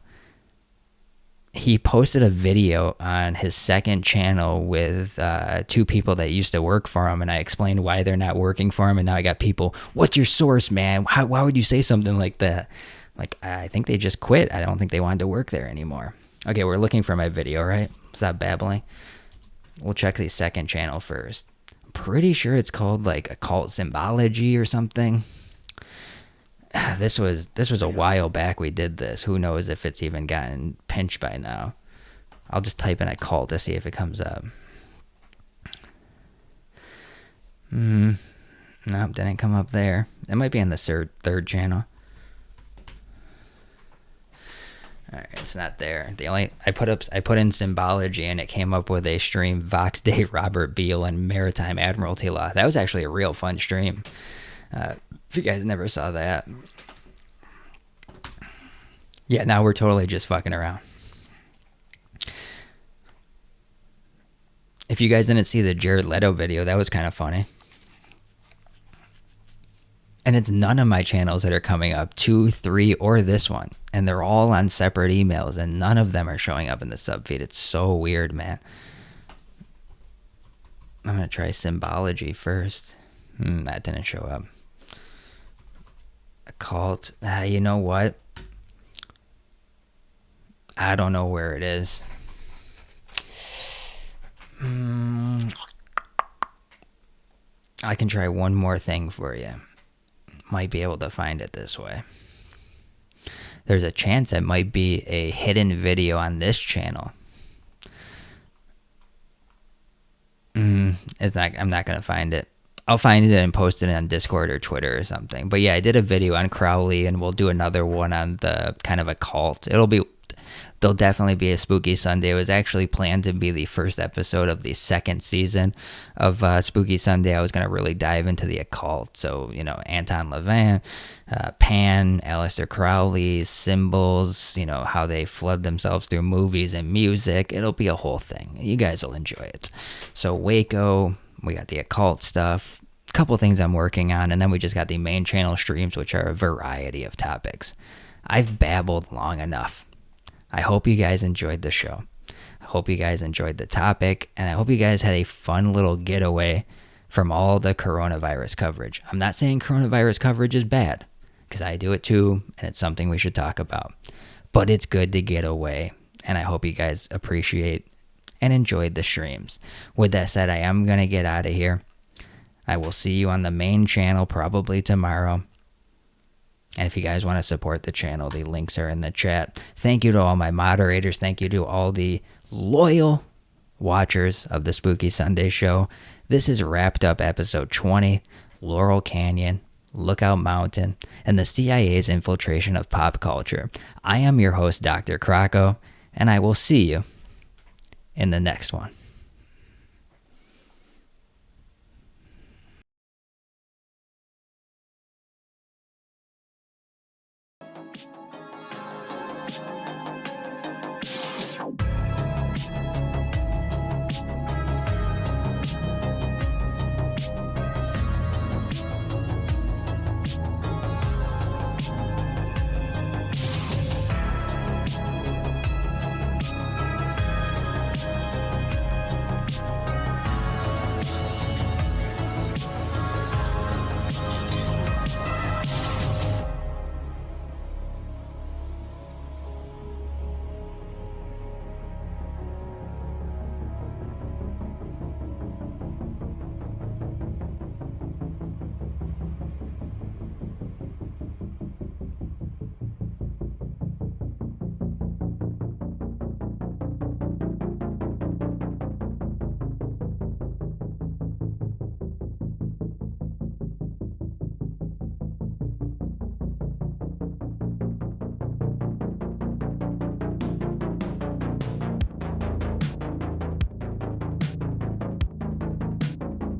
He posted a video on his second channel with two people that used to work for him, and I explained why they're not working for him, and now I got people, "What's your source, man? Why would you say something like that?" Like, I think they just quit. I don't think they wanted to work there anymore. Okay, we're looking for my video, right? Stop babbling. We'll check the second channel first. I'm pretty sure it's called like Occult Symbology or something. This was a while back we did this. Who knows if it's even gotten pinched by now. I'll just type in occult to see if it comes up. Nope, didn't come up there. It might be on the third channel. Alright, it's not there. I put in symbology and it came up with a stream, Vox Day, Robert Beale, and Maritime Admiralty Law. That was actually a real fun stream. If you guys never saw that. Yeah, now we're totally just fucking around. If you guys didn't see the Jared Leto video, that was kind of funny. And it's none of my channels that are coming up, 2, 3, or this one. And they're all on separate emails, and none of them are showing up in the sub feed. It's so weird, man. I'm going to try symbology first. That didn't show up. Occult. You know what? I don't know where it is. I can try one more thing for you. Might be able to find it this way. There's a chance it might be a hidden video on this channel. I'm not going to find it. I'll find it and post it on Discord or Twitter or something. But yeah, I did a video on Crowley, and we'll do another one on the kind of occult. There'll definitely be a Spooky Sunday. It was actually planned to be the first episode of the second season of Spooky Sunday. I was going to really dive into the occult. So, Anton LaVin, Pan, Aleister Crowley, symbols, how they flood themselves through movies and music. It'll be a whole thing. You guys will enjoy it. So Waco, we got the occult stuff. couple things I'm working on, and then we just got the main channel streams, which are a variety of topics. I've babbled long enough. I hope you guys enjoyed the show. I hope you guys enjoyed the topic, and I hope you guys had a fun little getaway from all the coronavirus coverage. I'm not saying coronavirus coverage is bad, because I do it too, and it's something we should talk about. But it's good to get away, and I hope you guys appreciate and enjoyed the streams. With that said, I am going to get out of here. I will see you on the main channel probably tomorrow. And if you guys want to support the channel, the links are in the chat. Thank you to all my moderators. Thank you to all the loyal watchers of the Spooky Sunday show. This has wrapped up episode 20, Laurel Canyon, Lookout Mountain, and the CIA's infiltration of pop culture. I am your host, Dr. Crocko, and I will see you in the next one.